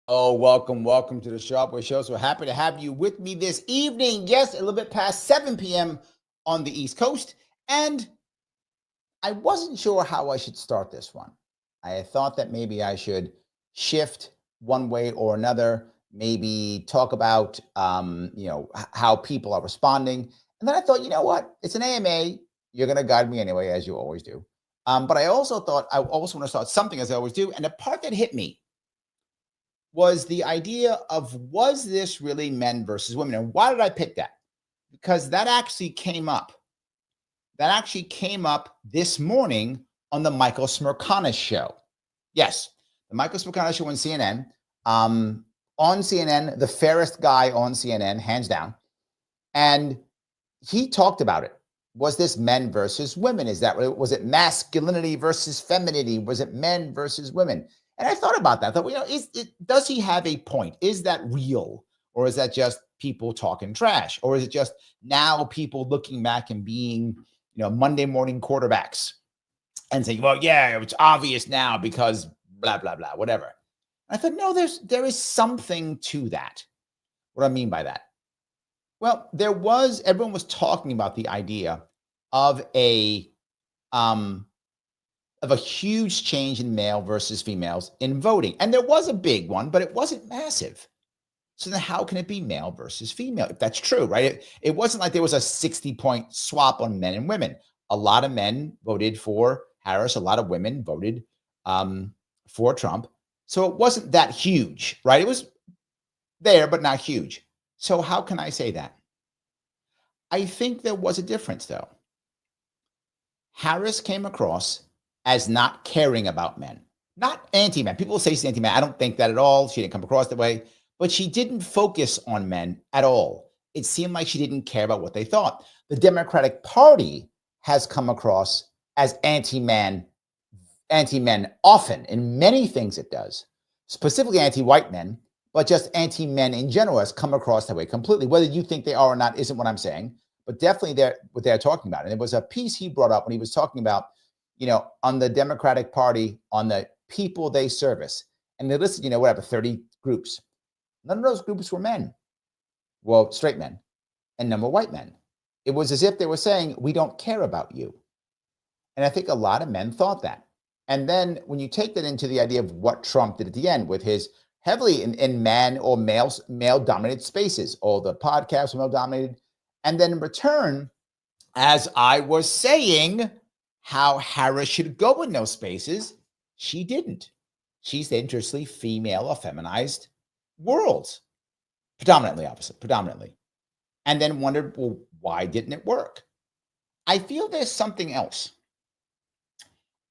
Oh, welcome to the Sharpe Way Show. So happy to have you with me this evening. Yes, a little bit past 7 p.m. on the East Coast. And I wasn't sure how I should start this one. I thought that maybe I should shift one way or another, maybe talk about, how people are responding. And then I thought, you know what? It's an AMA. You're going to guide me anyway, as you always do. But I also thought I also want to start something as I always do. And the part that hit me was the idea of, was this really men versus women? And why did I pick that? Because that actually came up. That actually came up this morning on the Michael Smerconish show. Yes, the Michael Smerconish show on CNN. On CNN, the fairest guy on CNN, hands down. And he talked about it. Was this men versus women? Was it masculinity versus femininity? Was it men versus women? And I thought about that. I thought, does he have a point? Is that real? Or is that just people talking trash? Or is it just now people looking back and being, Monday morning quarterbacks and saying, well, yeah, it's obvious now because blah, blah, blah, whatever. And I thought, no, there is something to that. What do I mean by that? Well, everyone was talking about the idea of a huge change in male versus females in voting. And there was a big one, but it wasn't massive. So then how can it be male versus female? If that's true, right? It wasn't like there was a 60-point swap on men and women. A lot of men voted for Harris. A lot of women voted for Trump. So it wasn't that huge, right? It was there, but not huge. So how can I say that? I think there was a difference, though. Harris came across as not caring about men, not anti-men. People say she's anti-men. I don't think that at all. She didn't come across that way, but she didn't focus on men at all. It seemed like she didn't care about what they thought. The Democratic Party has come across as anti-men often. In many things it does, specifically anti-white men, but just anti-men in general has come across that way completely. Whether you think they are or not isn't what I'm saying, but definitely what they're talking about. And it was a piece he brought up when he was talking about, on the Democratic Party, on the people they service. And they listed, 30 groups. None of those groups were men. Well, straight men, and none were white men. It was as if they were saying, we don't care about you. And I think a lot of men thought that. And then when you take that into the idea of what Trump did at the end with his heavily in man or male-dominated spaces, all the podcasts were male-dominated. And then in return, as I was saying, how Harris should go in those spaces, she didn't. She's interestingly female or feminized worlds, predominantly, obviously. And then wondered, well, why didn't it work? I feel there's something else.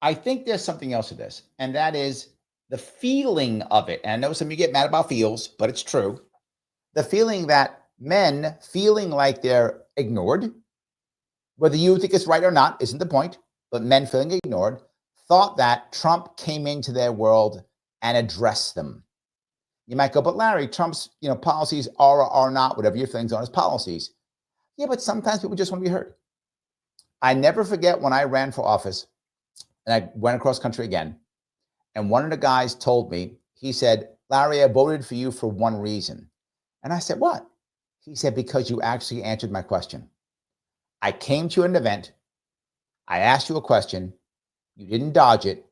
I think there's something else to this, and that is the feeling of it. And I know some of you get mad about feels, but it's true. The feeling that men feeling like they're ignored, whether you think it's right or not, isn't the point, but men feeling ignored, thought that Trump came into their world and addressed them. You might go, but Larry, Trump's policies are or are not, whatever your feelings on his policies. Yeah, but sometimes people just want to be heard. I never forget when I ran for office and I went across country again. And one of the guys told me, he said, Larry, I voted for you for one reason. And I said, what? He said, because you actually answered my question. I came to an event. I asked you a question. You didn't dodge it.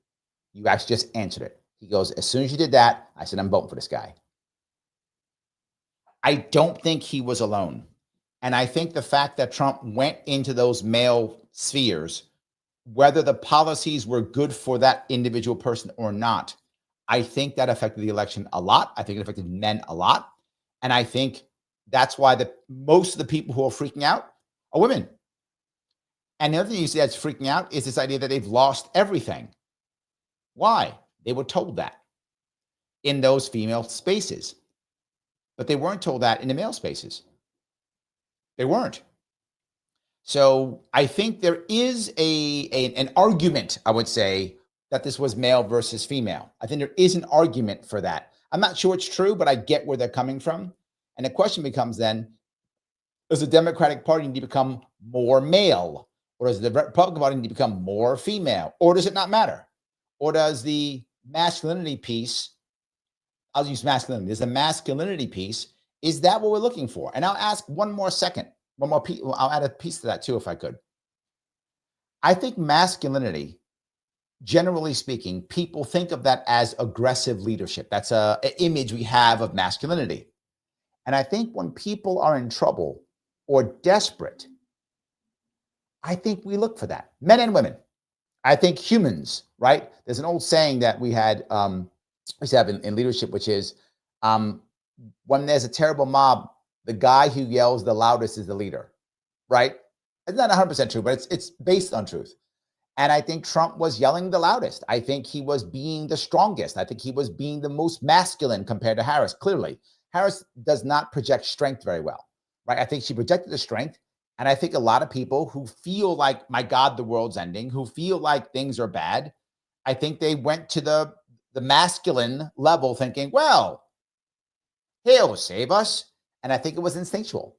You actually just answered it. He goes, as soon as you did that, I said, I'm voting for this guy. I don't think he was alone. And I think the fact that Trump went into those male spheres, whether the policies were good for that individual person or not, I think that affected the election a lot. I think it affected men a lot. And I think that's why most of the people who are freaking out are women. And the other thing you see that's freaking out is this idea that they've lost everything. Why? They were told that in those female spaces, but they weren't told that in the male spaces. They weren't. So I think there is an argument, I would say, that this was male versus female. I think there is an argument for that. I'm not sure it's true, but I get where they're coming from. And the question becomes then, does the Democratic Party need to become more male? Or does the Republican Party need to become more female? Or does it not matter? Or does the masculinity piece, I'll use masculinity, there's a masculinity piece, is that what we're looking for? And I'll ask one more second, one more piece, I'll add a piece to that too, if I could. I think masculinity, generally speaking, people think of that as aggressive leadership. That's an image we have of masculinity. And I think when people are in trouble or desperate, I think we look for that, men and women. I think humans, right? There's an old saying that we had, we have in leadership, which is when there's a terrible mob, the guy who yells the loudest is the leader, right? It's not 100% true, but it's based on truth. And I think Trump was yelling the loudest. I think he was being the strongest. I think he was being the most masculine compared to Harris, clearly. Harris does not project strength very well, right? I think she projected the strength. And I think a lot of people who feel like, my God, the world's ending, who feel like things are bad, I think they went to the masculine level thinking, well, he'll save us. And I think it was instinctual.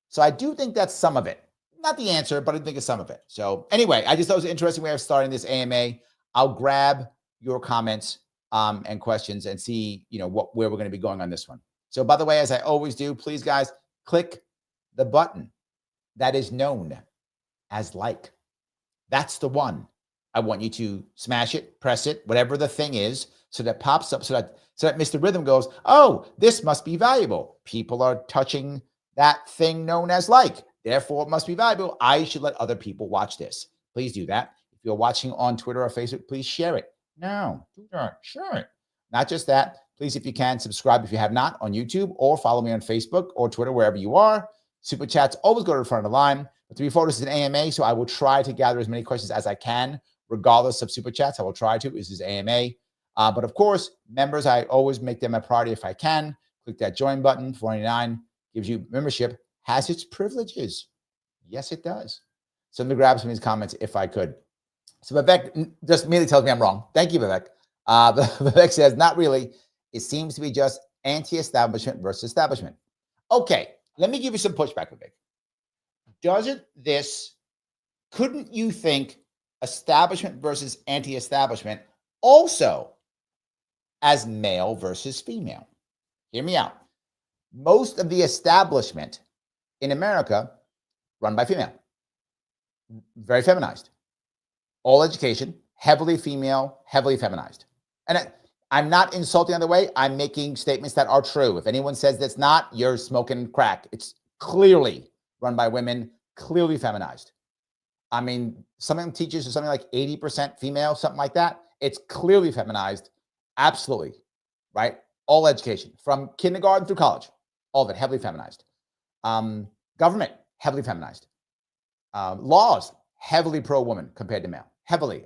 So I do think that's some of it. Not the answer, but I think it's some of it. So anyway, I just thought it was an interesting way of starting this AMA. I'll grab your comments and questions and see, where we're going to be going on this one. So by the way, as I always do, please guys, click the button that is known as like. That's the one. I want you to smash it, press it, whatever the thing is, so that pops up, so that Mr. Rhythm goes, oh, this must be valuable. People are touching that thing known as like. Therefore, it must be valuable. I should let other people watch this. Please do that. If you're watching on Twitter or Facebook, please share it. No, do not share it. Not just that. Please, if you can, subscribe if you have not on YouTube, or follow me on Facebook or Twitter, wherever you are. Super chats always go to the front of the line. But 3-4 is an AMA, so I will try to gather as many questions as I can, regardless of super chats. I will try to. This is AMA. But of course, members, I always make them a priority if I can. Click that join button. $4.99 gives you membership. Has its privileges. Yes, it does. So let me grab some of these comments if I could. So Vivek just immediately tells me I'm wrong. Thank you, Vivek. Vivek says, not really. It seems to be just anti-establishment versus establishment. Okay, let me give you some pushback, Vivek. Couldn't you think establishment versus anti-establishment also as male versus female? Hear me out. Most of the establishment in America run by female, very feminized. All education, heavily female, heavily feminized. And I'm not insulting the way. I'm making statements that are true. If anyone says that's not, you're smoking crack. It's clearly run by women, clearly feminized. I mean, some of them teachers are something like 80% female, something like that. It's clearly feminized. Absolutely, right? All education from kindergarten through college, all of it heavily feminized. Government, heavily feminized. Laws, heavily pro-woman compared to male. Heavily.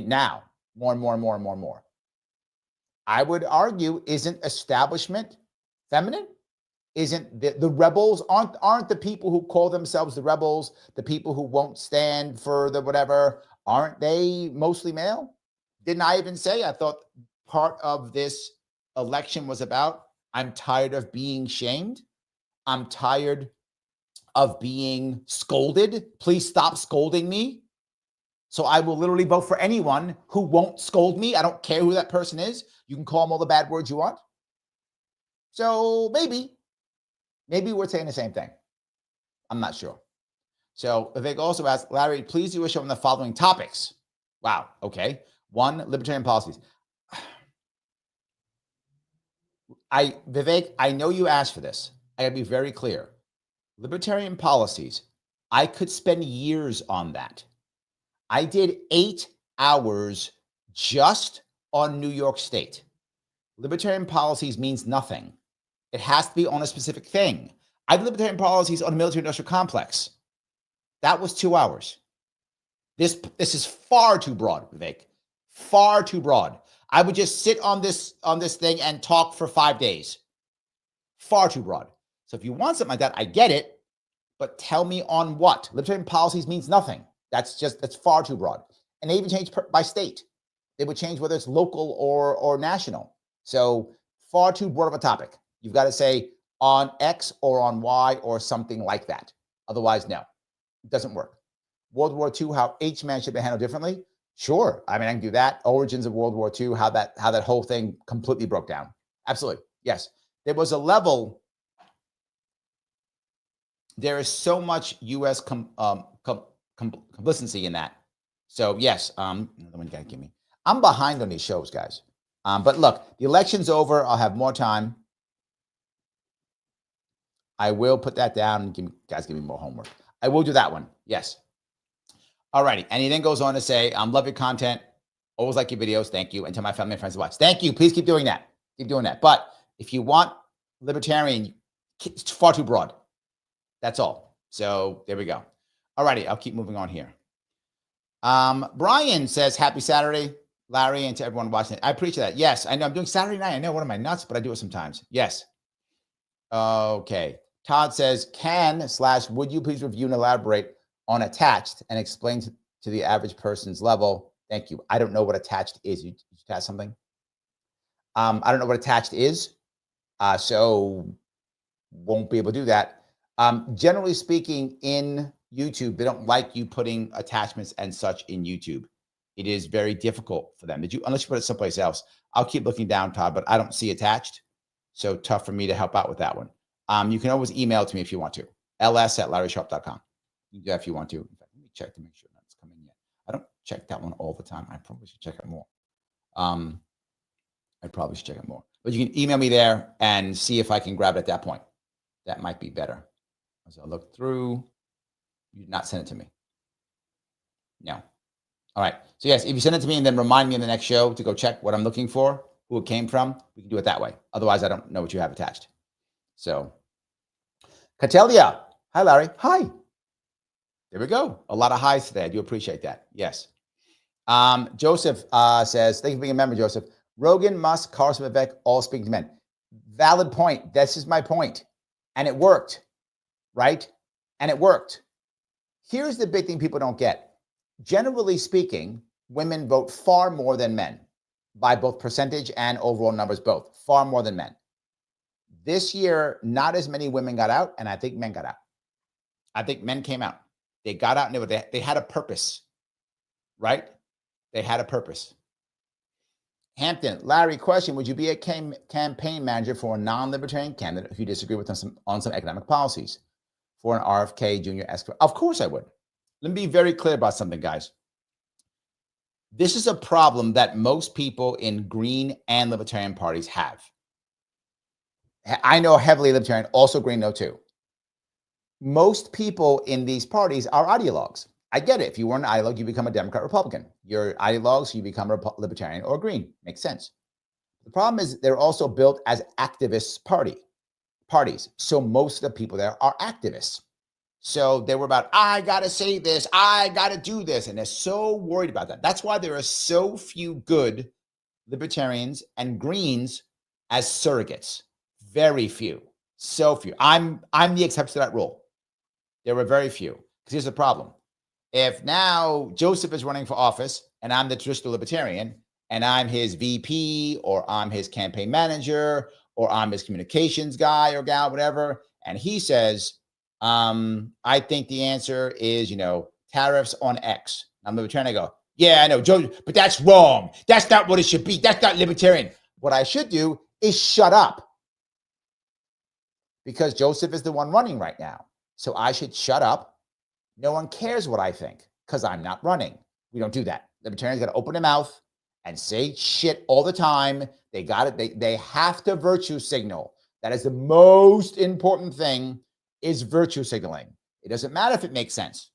Now, more and more and more and more and more. I would argue, isn't establishment feminine? Isn't the rebels, aren't the people who call themselves the rebels, the people who won't stand for the whatever, aren't they mostly male? Didn't I even say, I thought part of this election was about, I'm tired of being shamed. I'm tired of being scolded. Please stop scolding me. So I will literally vote for anyone who won't scold me. I don't care who that person is. You can call them all the bad words you want. So maybe we're saying the same thing. I'm not sure. So Vivek also asked, Larry, please do a show on the following topics. Wow. Okay. 1, libertarian policies. Vivek, I know you asked for this. I gotta be very clear. Libertarian policies, I could spend years on that. I did 8 hours just on New York State. Libertarian policies means nothing. It has to be on a specific thing. I did libertarian policies on the military-industrial complex. That was 2 hours. This is far too broad, Vivek. Far too broad. I would just sit on this thing and talk for 5 days. Far too broad. So if you want something like that, I get it. But tell me on what. Libertarian policies means nothing. That's far too broad. And they even change by state. They would change whether it's local or national. So far too broad of a topic. You've got to say on X or on Y or something like that. Otherwise, no, it doesn't work. World War II, how each man should be handled differently. Sure. I mean, I can do that. Origins of World War II, how that whole thing completely broke down. Absolutely. Yes. There was a level. There is so much U.S. complicity in that. So yes, another one you gotta give me. I'm behind on these shows, guys. But look, the election's over. I'll have more time. I will put that down and guys give me more homework. I will do that one. Yes. All righty. And he then goes on to say, love your content. Always like your videos. Thank you. And tell my family and friends to watch. Thank you. Please keep doing that. Keep doing that. But if you want libertarian, it's far too broad. That's all. So there we go. All righty. I'll keep moving on here. Brian says, happy Saturday, Larry, and to everyone watching it. I appreciate that. Yes, I know I'm doing Saturday night. I know, what am I, nuts? But I do it sometimes. Yes. Okay. Todd says, would you please review and elaborate on attached and explain to the average person's level? Thank you. I don't know what attached is. You attach something? I don't know what attached is. So won't be able to do that. Generally speaking, in YouTube, they don't like you putting attachments and such in YouTube. It is very difficult for them. Unless you put it someplace else. I'll keep looking down, Todd, but I don't see attached. So tough for me to help out with that one. You can always email to me if you want to. ls@larrysharpe.com. You can do that if you want to. In fact, let me check to make sure that's coming yet. I don't check that one all the time. I probably should check it more. But you can email me there and see if I can grab it at that point. That might be better. As I look through, you did not send it to me. No. All right. So yes, if you send it to me and then remind me in the next show to go check what I'm looking for, who it came from, we can do it that way. Otherwise, I don't know what you have attached. So, Catelia. Hi, Larry. Hi. There we go. A lot of highs today. I do appreciate that. Yes. Joseph says, thank you for being a member, Joseph. Rogan, Musk, Carson, Vivek, all speaking to men. Valid point. This is my point. And it worked, right? And it worked. Here's the big thing people don't get. Generally speaking, women vote far more than men by both percentage and overall numbers, both far more than men. This year, not as many women got out, and I think men got out. I think men came out. They got out and they had a purpose, right? They had a purpose. Hampton, Larry, question, would you be a campaign manager for a non-libertarian candidate who you disagree with on some economic policies for an RFK Jr. escort? Of course I would. Let me be very clear about something, guys. This is a problem that most people in Green and Libertarian parties have. I know heavily Libertarian, also Green, no too. Most people in these parties are ideologues. I get it. If you were an ideologue, you become a Democrat, Republican. You're ideologues, you become a Libertarian or Green. Makes sense. The problem is they're also built as activist parties. So most of the people there are activists. So they were about, I got to say this, I got to do this. And they're so worried about that. That's why there are so few good Libertarians and Greens as surrogates. Very few. So few. I'm the exception to that rule. There were very few. Because here's the problem. If now Joseph is running for office and I'm the traditional Libertarian and I'm his VP or I'm his campaign manager or I'm his communications guy or gal, whatever, and he says, I think the answer is, tariffs on X. I'm Libertarian. I go, yeah, I know, Joe, but that's wrong. That's not what it should be. That's not Libertarian. What I should do is shut up. Because Joseph is the one running right now. So I should shut up. No one cares what I think because I'm not running. We don't do that. Libertarians got to open their mouth and say shit all the time. They got it. They have to virtue signal. That is the most important thing, is virtue signaling. It doesn't matter if it makes sense.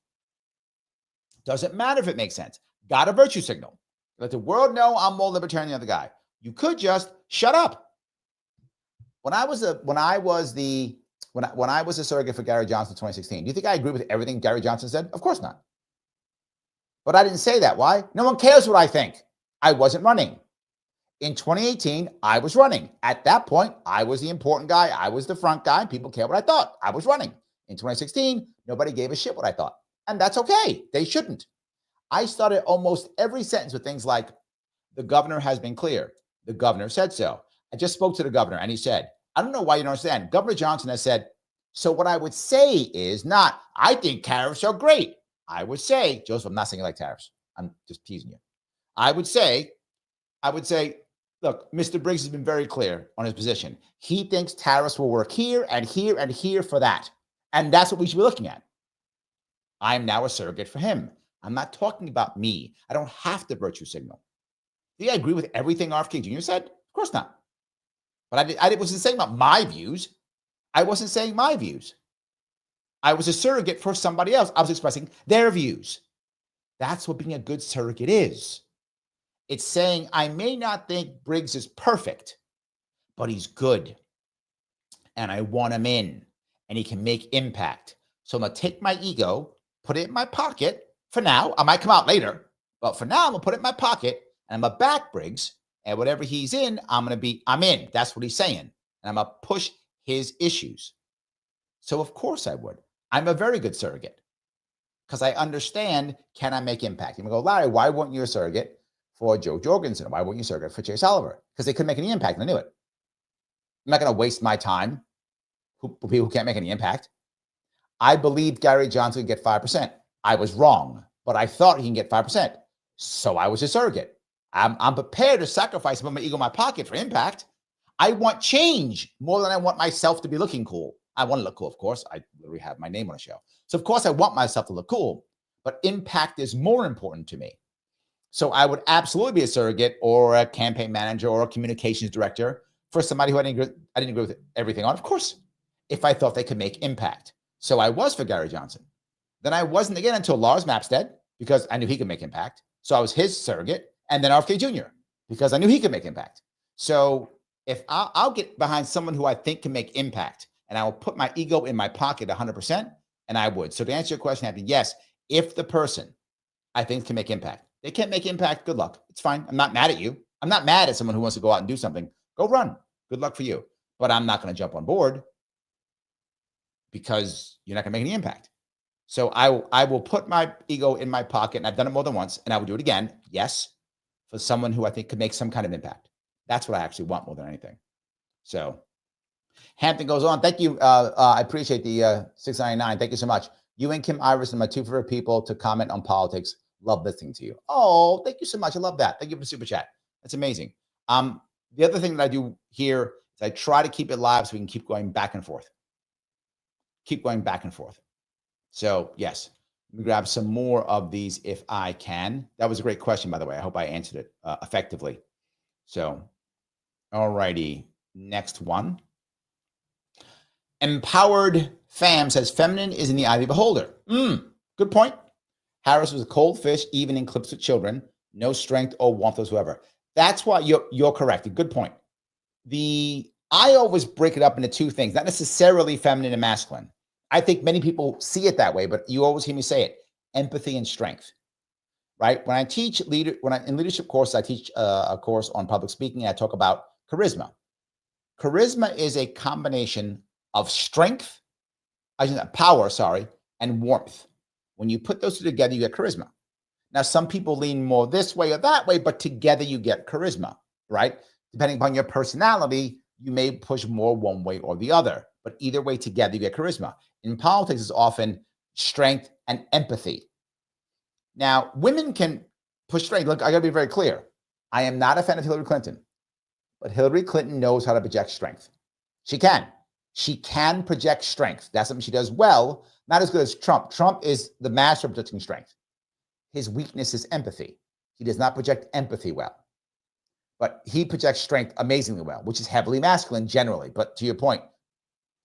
Doesn't matter if it makes sense. Got a virtue signal. Let the world know I'm more libertarian than the other guy. You could just shut up. When I was a surrogate for Gary Johnson in 2016, do you think I agree with everything Gary Johnson said? Of course not. But I didn't say that. Why? No one cares what I think. I wasn't running. In 2018, I was running. At that point, I was the important guy. I was the front guy. People care what I thought. I was running. In 2016, nobody gave a shit what I thought. And that's okay. They shouldn't. I started almost every sentence with things like, the governor has been clear. The governor said so. I just spoke to the governor and he said, I don't know why you don't understand. Governor Johnson has said, so what I would say is not, I think tariffs are great. I would say, Joseph, I'm not saying you like tariffs. I'm just teasing you. I would say, look, Mr. Briggs has been very clear on his position. He thinks tariffs will work here and here and here for that. And that's what we should be looking at. I'm now a surrogate for him. I'm not talking about me. I don't have to virtue signal. Do I agree with everything RFK Jr. said? Of course not. But I wasn't saying about my views. I wasn't saying my views. I was a surrogate for somebody else. I was expressing their views. That's what being a good surrogate is. It's saying, I may not think Briggs is perfect, but he's good. And I want him in. And he can make impact. So I'm going to take my ego, put it in my pocket for now. I might come out later. But for now, I'm going to put it in my pocket. And I'm going to back Briggs. And whatever he's in, I'm in. That's what he's saying. And I'm going to push his issues. So of course I would. I'm a very good surrogate. Because I understand, can I make impact? And we go, Larry, why weren't you a surrogate for Joe Jorgensen? Why weren't you a surrogate for Chase Oliver? Because they couldn't make any impact, and I knew it. I'm not going to waste my time for people who can't make any impact. I believed Gary Johnson could get 5%. I was wrong, but I thought he can get 5%. So I was a surrogate. I'm prepared to sacrifice some of my ego in my pocket for impact. I want change more than I want myself to be looking cool. I want to look cool, of course. I literally have my name on a show. So, of course, I want myself to look cool, but impact is more important to me. So I would absolutely be a surrogate or a campaign manager or a communications director for somebody who I didn't agree with everything on, of course, if I thought they could make impact. So I was for Gary Johnson. Then I wasn't again until Lars Mapstead, because I knew he could make impact. So I was his surrogate. And then RFK Jr., because I knew he could make impact. So if I'll get behind someone who I think can make impact, and I will put my ego in my pocket 100%, and I would. So to answer your question, Anthony, yes, if the person I think can make impact, they can't make impact, good luck. It's fine. I'm not mad at you. I'm not mad at someone who wants to go out and do something. Go run. Good luck for you. But I'm not going to jump on board because you're not going to make any impact. So I will put my ego in my pocket, and I've done it more than once, and I will do it again. Yes. For someone who I think could make some kind of impact. That's what I actually want more than anything. So Hampton goes on. Thank you. I appreciate the 699. Thank you so much. You and Kim Iverson, my two favorite people to comment on politics. Love listening to you. Oh, thank you so much. I love that. Thank you for the super chat. That's amazing. The other thing that I do here is I try to keep it live so we can keep going back and forth. Keep going back and forth. So yes. Let me grab some more of these if I can. That was a great question, by the way. I hope I answered it effectively. So, all righty. Next one. Empowered Fam says, feminine is in the eye of the beholder. Good point. Harris was a cold fish, even in clips with children. No strength or warmth whatsoever. That's why you're correct. Good point. I always break it up into two things, not necessarily feminine and masculine. I think many people see it that way, but you always hear me say it: empathy and strength, right? When I teach in leadership courses, I teach a course on public speaking. And I talk about charisma. Charisma is a combination of strength, power, and warmth. When you put those two together, you get charisma. Now, some people lean more this way or that way, but together you get charisma, right? Depending upon your personality, you may push more one way or the other, but either way together, you get charisma. In politics, it's often strength and empathy. Now, women can push strength. Look, I got to be very clear. I am not a fan of Hillary Clinton, but Hillary Clinton knows how to project strength. She can. She can project strength. That's something she does well. Not as good as Trump. Trump is the master of projecting strength. His weakness is empathy. He does not project empathy well. But he projects strength amazingly well, which is heavily masculine generally. But to your point,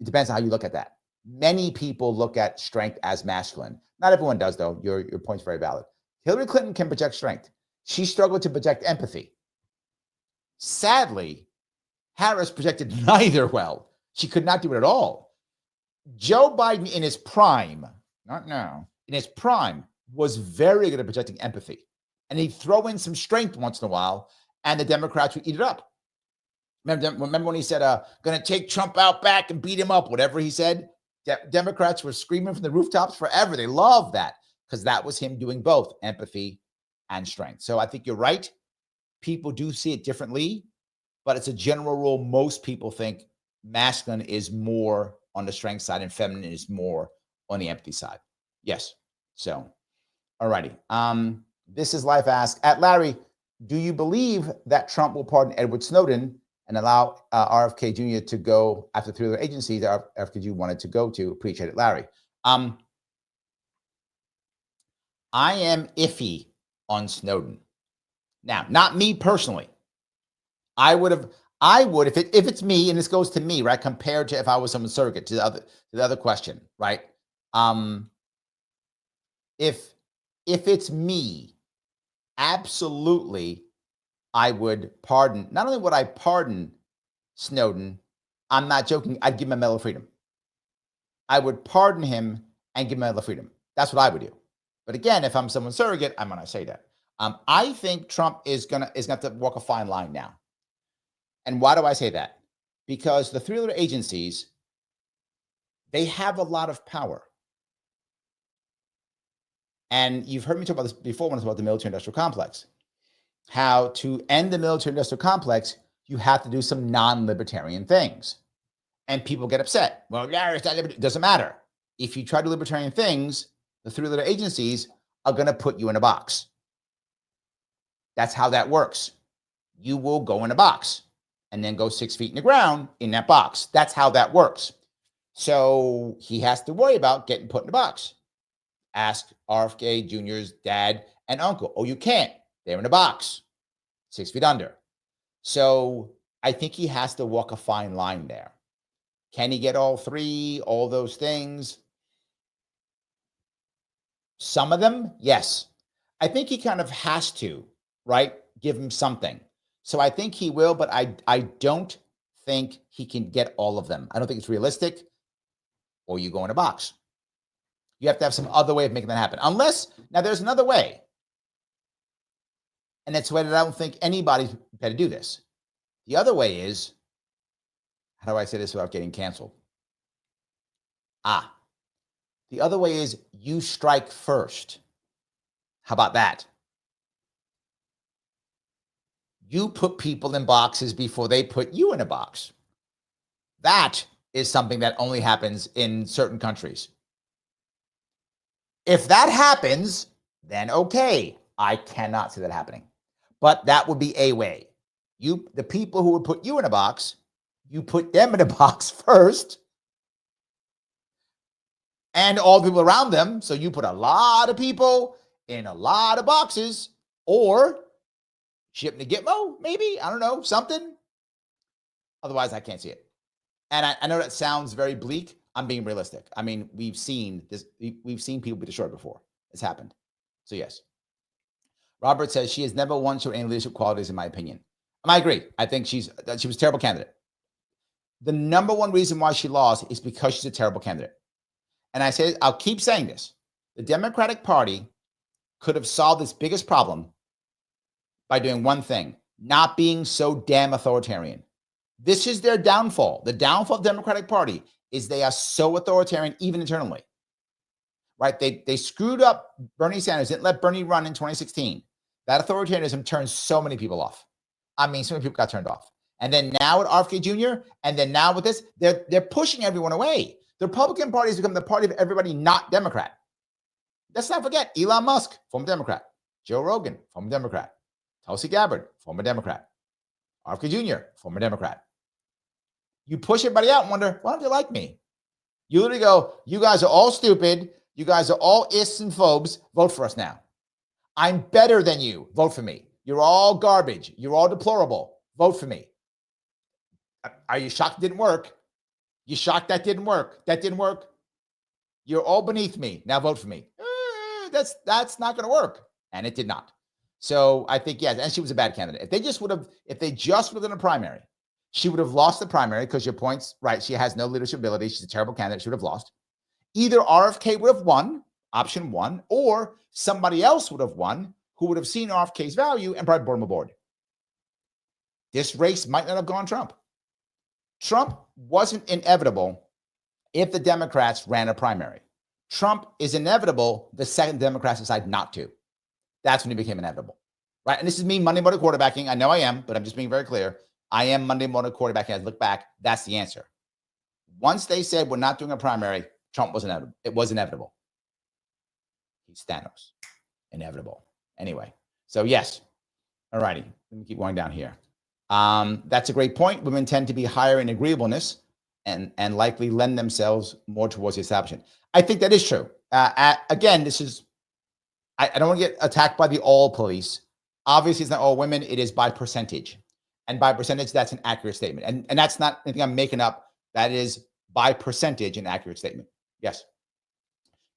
it depends on how you look at that. Many people look at strength as masculine. Not everyone does, though. Your point's very valid. Hillary Clinton can project strength. She struggled to project empathy. Sadly, Harris projected neither well. She could not do it at all. Joe Biden in his prime, not now, in his prime, was very good at projecting empathy. And he'd throw in some strength once in a while, and the Democrats would eat it up. Remember when he said, going to take Trump out back and beat him up, whatever he said? Democrats were screaming from the rooftops forever. They love that because that was him doing both empathy and strength. So I think you're right. People do see it differently, but it's a general rule. Most people think masculine is more on the strength side and feminine is more on the empathy side. Yes. So, all righty. This is Life Ask at Larry. Do you believe that Trump will pardon Edward Snowden and allow RFK Jr. to go after 3 other agencies that RFK Jr. wanted to go to? Appreciate it, Larry. I am iffy on Snowden. Now, not me personally. I would, if it's me, and this goes to me, right? Compared to if I was someone's surrogate, to the other question, right? If it's me, absolutely, I would pardon. Not only would I pardon Snowden, I'm not joking, I'd give him a Medal of Freedom. I would pardon him and give him a Medal of Freedom. That's what I would do. But again, if I'm someone's surrogate, I'm gonna say that. I think Trump is gonna have to walk a fine line now. And why do I say that? Because the 3 other agencies, they have a lot of power. And you've heard me talk about this before when I was about the military-industrial complex. How to end the military-industrial complex, you have to do some non-libertarian things. And people get upset. Well, Larry, it's not libertarian. It doesn't matter. If you try to do libertarian things, the 3 other agencies are going to put you in a box. That's how that works. You will go in a box and then go 6 feet in the ground in that box. That's how that works. So he has to worry about getting put in a box. Ask RFK Jr.'s dad and uncle. Oh, you can't. They're in a box, 6 feet under. So I think he has to walk a fine line there. Can he get all 3, all those things? Some of them, yes. I think he kind of has to, right? Give him something. So I think he will, but I don't think he can get all of them. I don't think it's realistic. Or you go in a box. You have to have some other way of making that happen. Unless, now there's another way. And that's why I don't think anybody's better do this. The other way is, how do I say this without getting canceled? The other way is you strike first. How about that? You put people in boxes before they put you in a box. That is something that only happens in certain countries. If that happens, then okay, I cannot see that happening. But that would be a way. The people who would put you in a box, you put them in a box first, and all the people around them. So you put a lot of people in a lot of boxes, or ship to Gitmo, maybe, I don't know, something. Otherwise, I can't see it. And I know that sounds very bleak. I'm being realistic. I mean, we've seen this. We've seen people be destroyed before. It's happened. So yes. Robert says she has never once shown any leadership qualities, in my opinion. And I agree. I think she was a terrible candidate. The number one reason why she lost is because she's a terrible candidate. And I say, I'll keep saying this. The Democratic Party could have solved this biggest problem by doing one thing, not being so damn authoritarian. This is their downfall. The downfall of the Democratic Party is they are so authoritarian, even internally. Right? They screwed up Bernie Sanders, didn't let Bernie run in 2016. That authoritarianism turned so many people off. I mean, so many people got turned off. And then now with RFK Jr., and then now with this, they're pushing everyone away. The Republican Party has become the party of everybody not Democrat. Let's not forget Elon Musk, former Democrat. Joe Rogan, former Democrat. Tulsi Gabbard, former Democrat. RFK Jr., former Democrat. You push everybody out and wonder, why don't they like me? You literally go, you guys are all stupid. You guys are all ists and phobes. Vote for us now. I'm better than you. Vote for me. You're all garbage. You're all deplorable. Vote for me. Are you shocked it didn't work? You shocked that didn't work? That didn't work? You're all beneath me. Now vote for me. That's not going to work. And it did not. So I think, yes, and she was a bad candidate. If they just would have done a primary, she would have lost the primary because your point's right. She has no leadership ability. She's a terrible candidate. She would have lost. Either RFK would have won, option one, or somebody else would have won who would have seen RFK's value and probably brought him aboard. This race might not have gone Trump. Trump wasn't inevitable if the Democrats ran a primary. Trump is inevitable the second Democrats decide not to. That's when he became inevitable, right? And this is me Monday morning quarterbacking. I know I am, but I'm just being very clear. I am Monday morning quarterbacking. As I look back, that's the answer. Once they said we're not doing a primary, Trump was inevitable. It was inevitable. He's Thanos. Inevitable. Anyway, so yes. All righty. Let me keep going down here. That's a great point. Women tend to be higher in agreeableness and likely lend themselves more towards the establishment. I think that is true. Again, this is, I don't want to get attacked by the all police. Obviously, it's not all women. It is by percentage. And by percentage, that's an accurate statement. And that's not anything I'm making up. That is by percentage an accurate statement. Yes.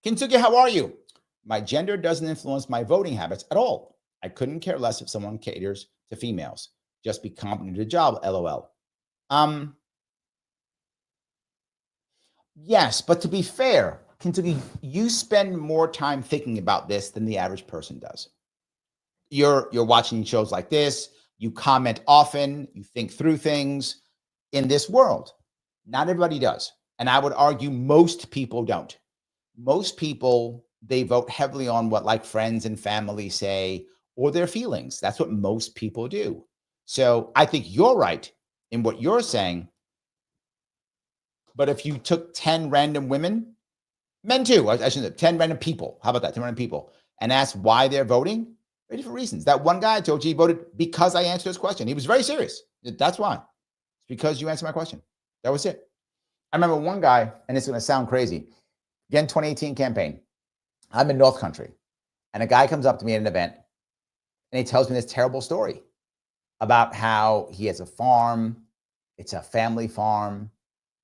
Kintsugi, how are you? My gender doesn't influence my voting habits at all. I couldn't care less if someone caters to females. Just be competent at a job, LOL. Yes, but to be fair, Kintsugi, you spend more time thinking about this than the average person does. You're watching shows like this. You comment often. You think through things. In this world, not everybody does. And I would argue most people don't. Most people, they vote heavily on what like friends and family say or their feelings. That's what most people do. So I think you're right in what you're saying. But if you took 10 random women, men too, I shouldn't say 10 random people. How about that? 10 random people and asked why they're voting, very different reasons. That one guy I told you, he voted because I answered his question. He was very serious. That's why. It's because you answered my question. That was it. I remember one guy, and it's going to sound crazy. Again, 2018 campaign. I'm in North Country, and a guy comes up to me at an event, and he tells me this terrible story about how he has a farm. It's a family farm.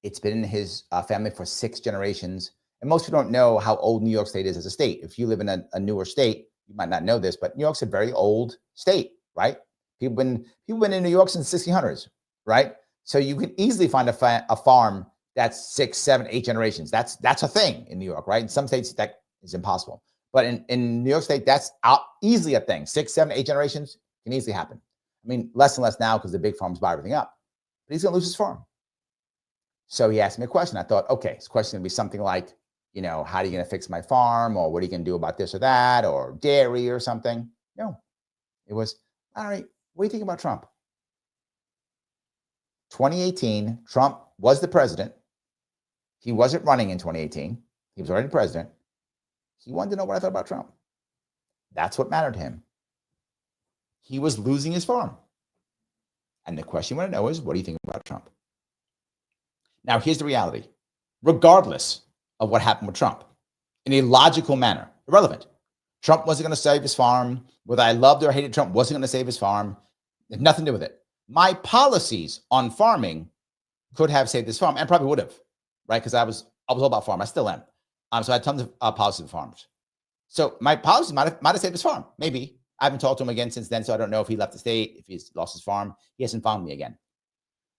It's been in his family for 6 generations. And most people don't know how old New York State is as a state. If you live in a newer state, you might not know this, but New York's a very old state, right? People been in New York since the 1600s, right? So you can easily find a farm that's 6, 7, 8 generations. That's a thing in New York, right? In some states that is impossible, but in New York State, that's easily a thing. 6, 7, 8 generations can easily happen. I mean, less and less now because the big farms buy everything up. But he's going to lose his farm. So he asked me a question. I thought, okay, his question would be something like, you know, how are you going to fix my farm? Or what are you going to do about this or that? Or dairy or something? No, it was, all right, what do you think about Trump? 2018, Trump was the president. He wasn't running in 2018. He was already president. He wanted to know what I thought about Trump. That's what mattered to him. He was losing his farm. And the question you want to know is, what do you think about Trump? Now, here's the reality. Regardless of what happened with Trump, in a logical manner, irrelevant. Trump wasn't going to save his farm. Whether I loved or hated Trump wasn't going to save his farm. It had nothing to do with it. My policies on farming could have saved this farm and probably would have, right? Because I was all about farm. I still am. So I had tons of policies for farmers. So my policies might have saved his farm. Maybe. I haven't talked to him again since then, so I don't know if he left the state, if he's lost his farm. He hasn't found me again.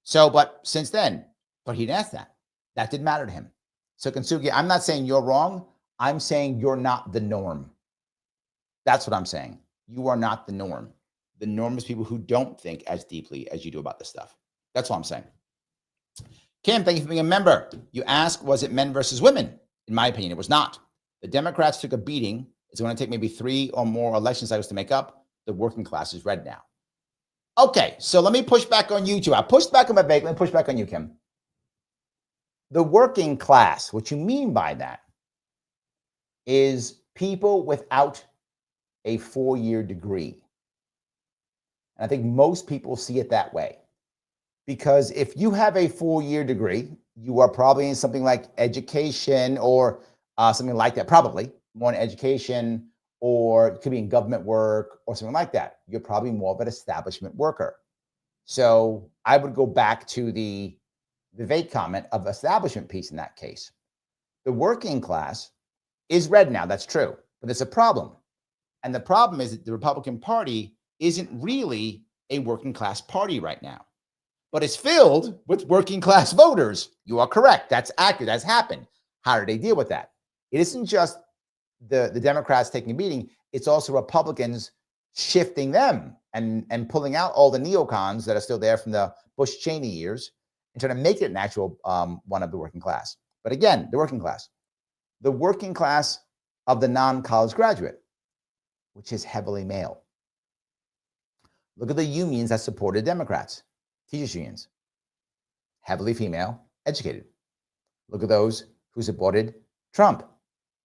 So, but since then, but he didn't ask that. That didn't matter to him. So Kintsugi, I'm not saying you're wrong. I'm saying you're not the norm. That's what I'm saying. You are not the norm. The norm is people who don't think as deeply as you do about this stuff. That's all I'm saying. Kim, thank you for being a member. You asked, was it men versus women? In my opinion, it was not. The Democrats took a beating. It's going to take maybe 3 or more election cycles to make up. The working class is red now. Okay, so let me push back on you two. I pushed back on my bake. Let me push back on you, Kim. The working class, what you mean by that is people without a 4-year degree. And I think most people see it that way. Because if you have a 4-year degree, you are probably in something like education or something like that, probably more in education, or it could be in government work or something like that. You're probably more of an establishment worker. So I would go back to the Vivek comment of establishment piece in that case. The working class is red now, that's true, but it's a problem. And the problem is that the Republican Party isn't really a working class party right now, but it's filled with working class voters. You are correct. That's accurate. That's happened. How do they deal with that? It isn't just the Democrats taking a beating. It's also Republicans shifting them and pulling out all the neocons that are still there from the Bush-Cheney years and trying to make it an actual one of the working class. But again, the working class of the non-college graduate, which is heavily male. Look at the unions that supported Democrats, teachers unions, heavily female, educated. Look at those who supported Trump,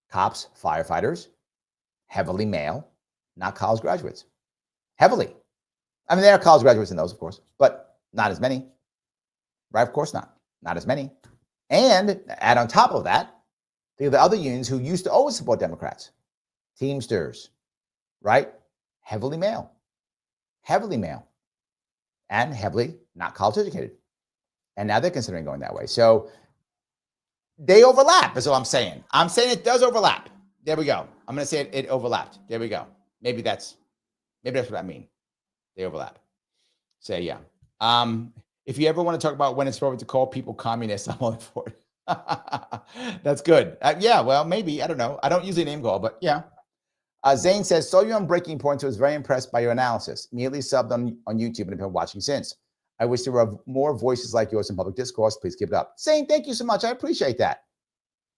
cops, firefighters, heavily male, not college graduates. Heavily. I mean, there are college graduates in those, of course, but not as many. Right? Of course not. Not as many. And add on top of that, think of the other unions who used to always support Democrats. Teamsters, right? Heavily male. Heavily male. And heavily not college educated. And now they're considering going that way. So they overlap, is what I'm saying. I'm saying it does overlap. There we go. I'm going to say it overlapped. There we go. Maybe that's what I mean. They overlap. Say, yeah. If you ever want to talk about when it's appropriate to call people communists, I'm all for it. That's good. Yeah, well, maybe. I don't know. I don't usually name call, but yeah. Zane says, saw you on Breaking Point, so I was very impressed by your analysis. Immediately subbed on YouTube and have been watching since. I wish there were more voices like yours in public discourse. Please keep it up. Zane, thank you so much. I appreciate that.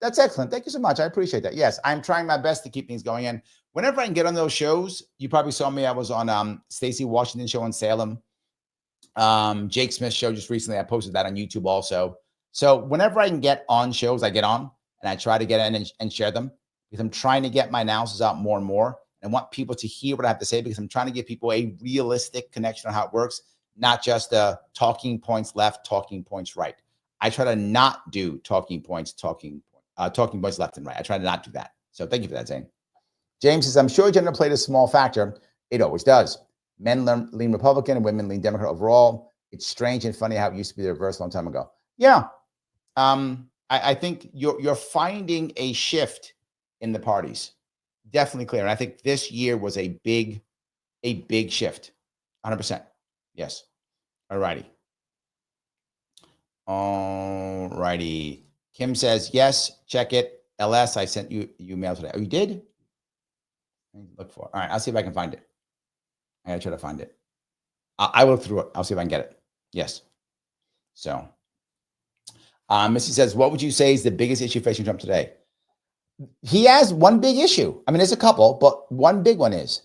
That's excellent. Thank you so much. I appreciate that. Yes, I'm trying my best to keep things going. And whenever I can get on those shows, you probably saw me. I was on Stacey Washington show in Salem. Jake Smith show just recently. I posted that on YouTube also. So whenever I can get on shows, I get on and I try to get in and share them because I'm trying to get my analysis out more and more. And I want people to hear what I have to say because I'm trying to give people a realistic connection on how it works, not just talking points left, talking points right. I try to not do talking points left and right. I try to not do that. So thank you for that, Zane. James says, I'm sure gender played a small factor. It always does. Men lean Republican and women lean Democrat overall. It's strange and funny how it used to be the reverse a long time ago. Yeah. I think you're finding a shift in the parties. Definitely clear. And I think this year was a big shift. 100%. Yes. All righty. All righty. Kim says, yes, check it. LS, I sent you email today. Oh, you did? Look for it. All right. I'll see if I can find it. I gotta try to find it. I will look through it. I'll see if I can get it. Yes. So, Missy says, what would you say is the biggest issue facing Trump today? He has one big issue. I mean, there's a couple, but one big one is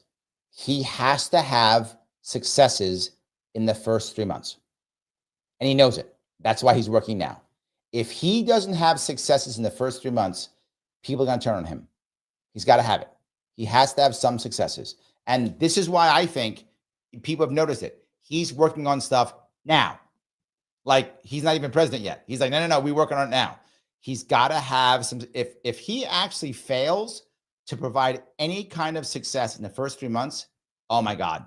he has to have successes in the first 3 months. And he knows it. That's why he's working now. If he doesn't have successes in the first 3 months, people are going to turn on him. He's got to have it. He has to have some successes. And this is why I think people have noticed it. He's working on stuff now. Like he's not even president yet. He's like, no, we're working on it now. He's got to have some, if he actually fails to provide any kind of success in the first 3 months, oh my God,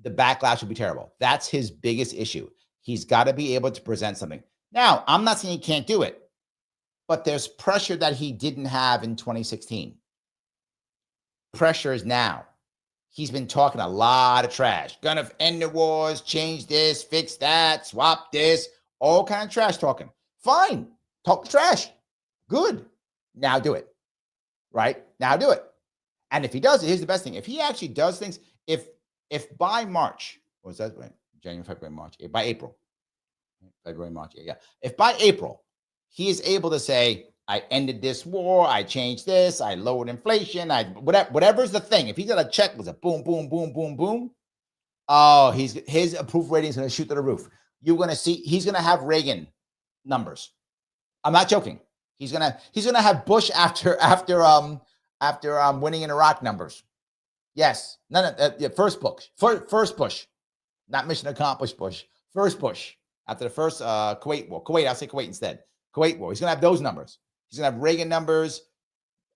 the backlash will be terrible. That's his biggest issue. He's got to be able to present something. Now, I'm not saying he can't do it, but there's pressure that he didn't have in 2016. Pressure is now. He's been talking a lot of trash. Gonna end the wars, change this, fix that, swap this, all kind of trash talking. Fine. Talk trash. Good. Now do it. Right? Now do it. And if he does it, here's the best thing. If he actually does things, if by March, what was that? January, February, March, by April. February, March, yeah. If by April, he is able to say, I ended this war, I changed this, I lowered inflation, whatever's the thing. If he's got a checklist, boom, boom, boom, boom, boom. Oh, his approval rating is going to shoot to the roof. You're going to see he's going to have Reagan numbers. I'm not joking. He's going to have Bush after winning in Iraq numbers. Yes, first Bush, not mission accomplished Bush. First Bush after the first Kuwait war. I'll say Kuwait instead. Kuwait war. He's going to have those numbers. He's going to have Reagan numbers,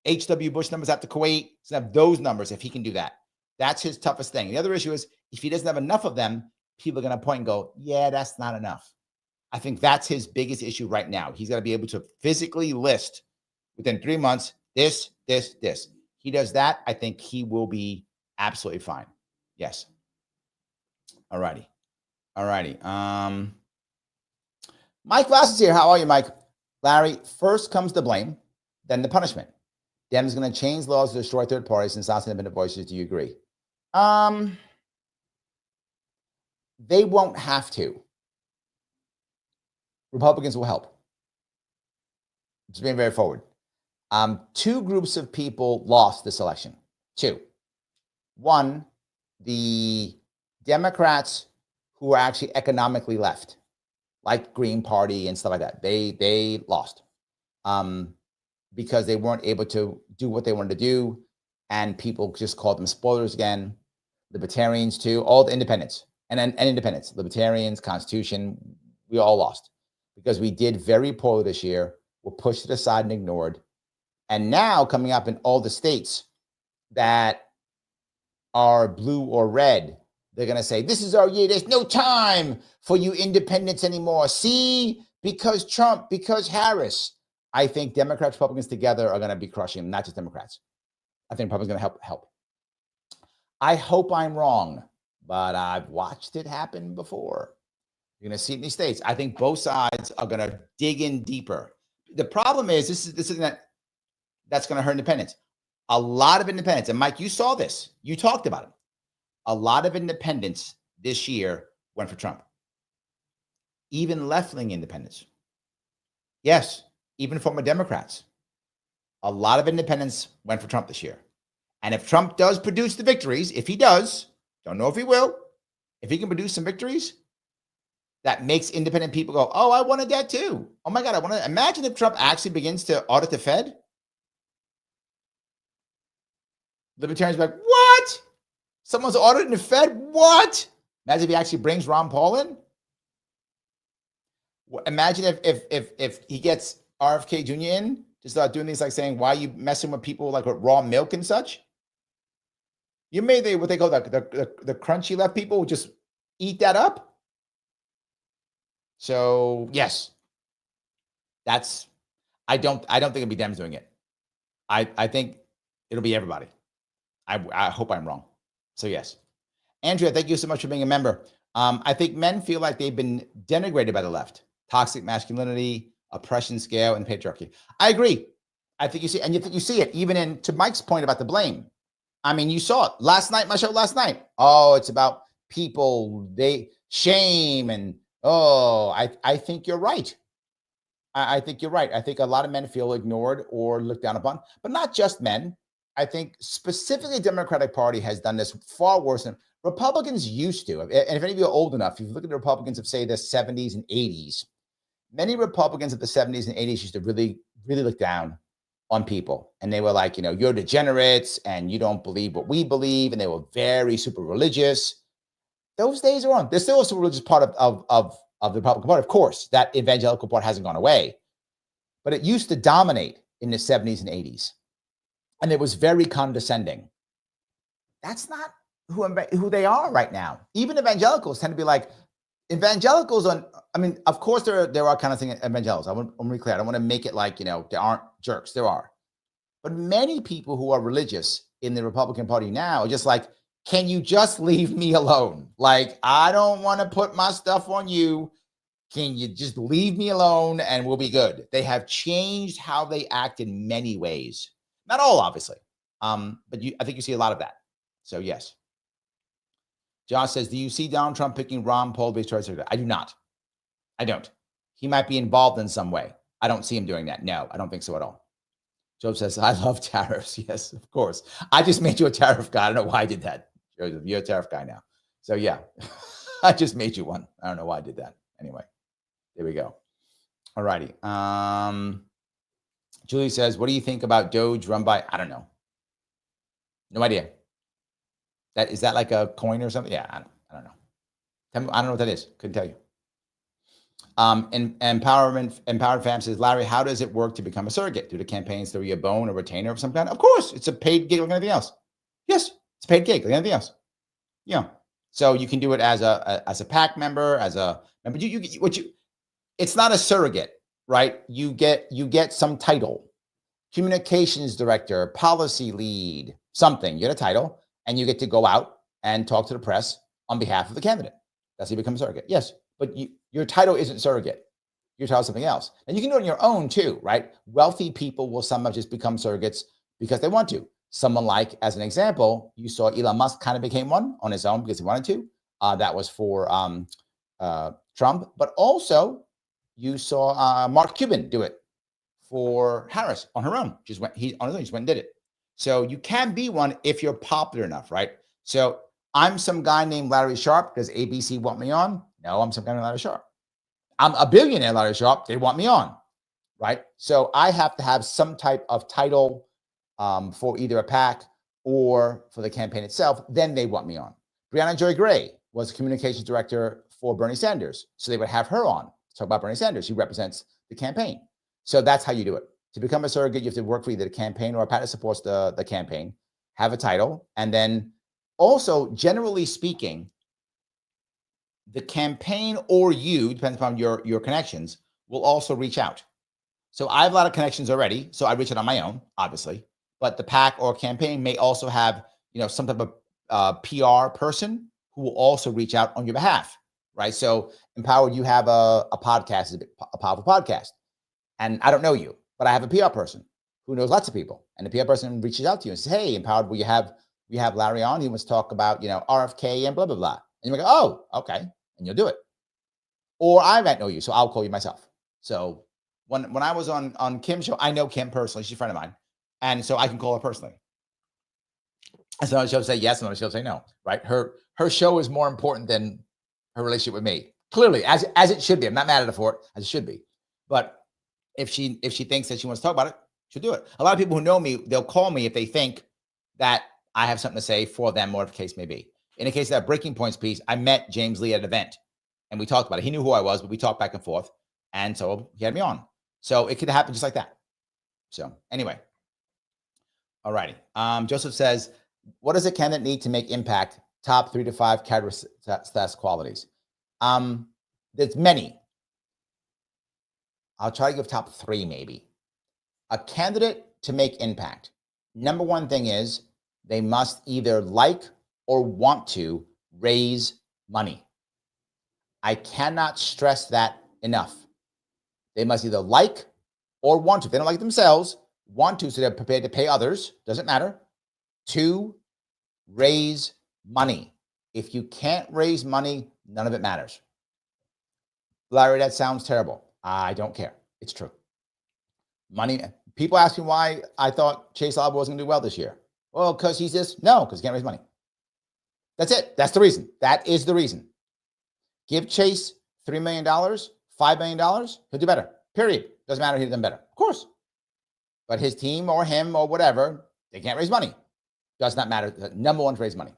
H.W. Bush numbers after Kuwait. He's going to have those numbers if he can do that. That's his toughest thing. The other issue is if he doesn't have enough of them, people are going to point and go, yeah, that's not enough. I think that's his biggest issue right now. He's got to be able to physically list within 3 months, this. He does that, I think he will be absolutely fine. Yes. All righty. Mike Voss is here. How are you, Mike? Larry, first comes the blame, then the punishment. Dems going to change laws to destroy third parties and silence independent voices. Do you agree? They won't have to. Republicans will help. Just being very forward. Two groups of people lost this election. Two. One, the Democrats who are actually economically left, like Green Party and stuff like that. They lost because they weren't able to do what they wanted to do, and people just called them spoilers again. Libertarians too, all the independents and independents, libertarians, Constitution, we all lost because we did very poorly this year. We're pushed to the side and ignored. And now coming up in all the states that are blue or red, they're going to say, this is our year. There's no time for you independents anymore. See, because Trump, because Harris. I think Democrats, Republicans together are going to be crushing them, not just Democrats. I think Republicans are going to help. I hope I'm wrong, but I've watched it happen before. You're going to see it in these states. I think both sides are going to dig in deeper. The problem is this isn't that's going to hurt independents. A lot of independents, and Mike, you saw this. You talked about it. A lot of independents this year went for Trump. Even left-wing independents. Yes, even former Democrats. A lot of independents went for Trump this year. And if Trump does produce the victories, if he does, don't know if he will, if he can produce some victories, that makes independent people go, oh, I wanted that too. Oh my God, I want to imagine if Trump actually begins to audit the Fed. Libertarians be like, what? Someone's auditing the Fed? What? Imagine if he actually brings Ron Paul in. Imagine if he gets RFK Jr. in to start doing things like saying, why are you messing with people like with raw milk and such? You made what they call the crunchy left people who just eat that up. So yes, I don't think it'll be Dems doing it. I think it'll be everybody. I hope I'm wrong. So yes. Andrea, thank you so much for being a member. I think men feel like they've been denigrated by the left. Toxic masculinity, oppression scale, and patriarchy. I agree. I think you see, and you see it even to Mike's point about the blame. I mean, you saw it last night, my show last night. Oh, it's about people, they shame. And I think you're right. I think you're right. I think a lot of men feel ignored or looked down upon, but not just men. I think specifically the Democratic Party has done this far worse than Republicans used to. And if any of you are old enough, if you look at the Republicans of, say, the 70s and 80s, many Republicans of the 70s and 80s used to really, really look down on people. And they were like, you're degenerates and you don't believe what we believe. And they were very super religious. Those days are on. There's still a super religious part of the Republican Party. Of course, that evangelical part hasn't gone away. But it used to dominate in the 70s and 80s. And it was very condescending. That's not who they are right now. Even evangelicals tend to be like, evangelicals of course there are kind of things evangelicals. I want to be clear. I don't want to make it like, there aren't jerks. There are. But many people who are religious in the Republican Party now are just like, can you just leave me alone? Like, I don't want to put my stuff on you. Can you just leave me alone and we'll be good? They have changed how they act in many ways. Not all, obviously. But I think you see a lot of that. So yes. Josh says, do you see Donald Trump picking Ron Paul to be his choice? I do not. I don't. He might be involved in some way. I don't see him doing that. No, I don't think so at all. Job says, I love tariffs. Yes, of course. I just made you a tariff guy. I don't know why I did that. You're a tariff guy now. So yeah, I just made you one. I don't know why I did that. Anyway, there we go. All righty. Julie says, what do you think about Doge run by? I don't know. No idea. Is that like a coin or something? Yeah, I don't know. I don't know what that is. Couldn't tell you. And Empowered Fam says, Larry, how does it work to become a surrogate? Do the campaigns through your bone, a retainer of some kind? Of course, it's a paid gig like anything else. Yes, it's a paid gig like anything else. Yeah. So you can do it as a PAC member, as a member. It's not a surrogate, right? You get some title, communications director, policy lead, something. You get a title, and you get to go out and talk to the press on behalf of the candidate. That's how you become a surrogate. Yes, but your title isn't surrogate. Your title is something else. And you can do it on your own too, right? Wealthy people will sometimes just become surrogates because they want to. Someone like, as an example, you saw Elon Musk kind of became one on his own because he wanted to. That was for Trump. But also, you saw Mark Cuban do it for Harris on her own. Just went, he on his own, just went and did it. So you can be one if you're popular enough, right? So I'm some guy named Larry Sharpe. Does ABC want me on? No, I'm some guy named Larry Sharpe. I'm a billionaire, Larry Sharpe. They want me on, right? So I have to have some type of title for either a PAC or for the campaign itself. Then they want me on. Brianna Joy Gray was communications director for Bernie Sanders. So they would have her on to talk about Bernie Sanders. She represents the campaign. So that's how you do it. To become a surrogate, you have to work for either the campaign or a PAC that supports the campaign, have a title, and then also, generally speaking, the campaign or you, depends upon your connections, will also reach out. So I have a lot of connections already, so I reach out on my own, obviously. But the PAC or campaign may also have, some type of PR person who will also reach out on your behalf, right? So Empowered, you have a podcast, a powerful podcast, and I don't know you, but I have a PR person who knows lots of people, and the PR person reaches out to you and says, "Hey, Empowered, we have Larry on. He wants to talk about RFK and blah blah blah," and you go, "Oh, okay," and you'll do it. Or I might know you, so I'll call you myself. So when I was on Kim's show, I know Kim personally; she's a friend of mine, and so I can call her personally. And sometimes she'll say yes, and she'll say no. Right? Her show is more important than her relationship with me. Clearly, as it should be. I'm not mad at her for it, as it should be. But if she thinks that she wants to talk about it, she'll do it. A lot of people who know me, they'll call me if they think that I have something to say for them, or the case may be. In the case of that Breaking Points piece, I met James Lee at an event, and we talked about it. He knew who I was, but we talked back and forth, and so he had me on. So it could happen just like that. So anyway, all righty. Joseph says, what does a candidate need to make impact? Top 3 to 5 character stats qualities. There's many. I'll try to give top 3 maybe. A candidate to make impact. Number one thing is they must either like or want to raise money. I cannot stress that enough. They must either like or want to. If they don't like themselves, want to, so they're prepared to pay others, doesn't matter, to raise money. If you can't raise money, none of it matters. Larry, that sounds terrible. I don't care. It's true. Money. People ask me why I thought Chase Oliver wasn't going to do well this year. Well, because he's just, no, because he can't raise money. That's it. That's the reason. That is the reason. Give Chase $3 million, $5 million, he'll do better. Period. Doesn't matter, he'll do better. Of course. But his team or him or whatever, they can't raise money. Does not matter. Number one, raise money.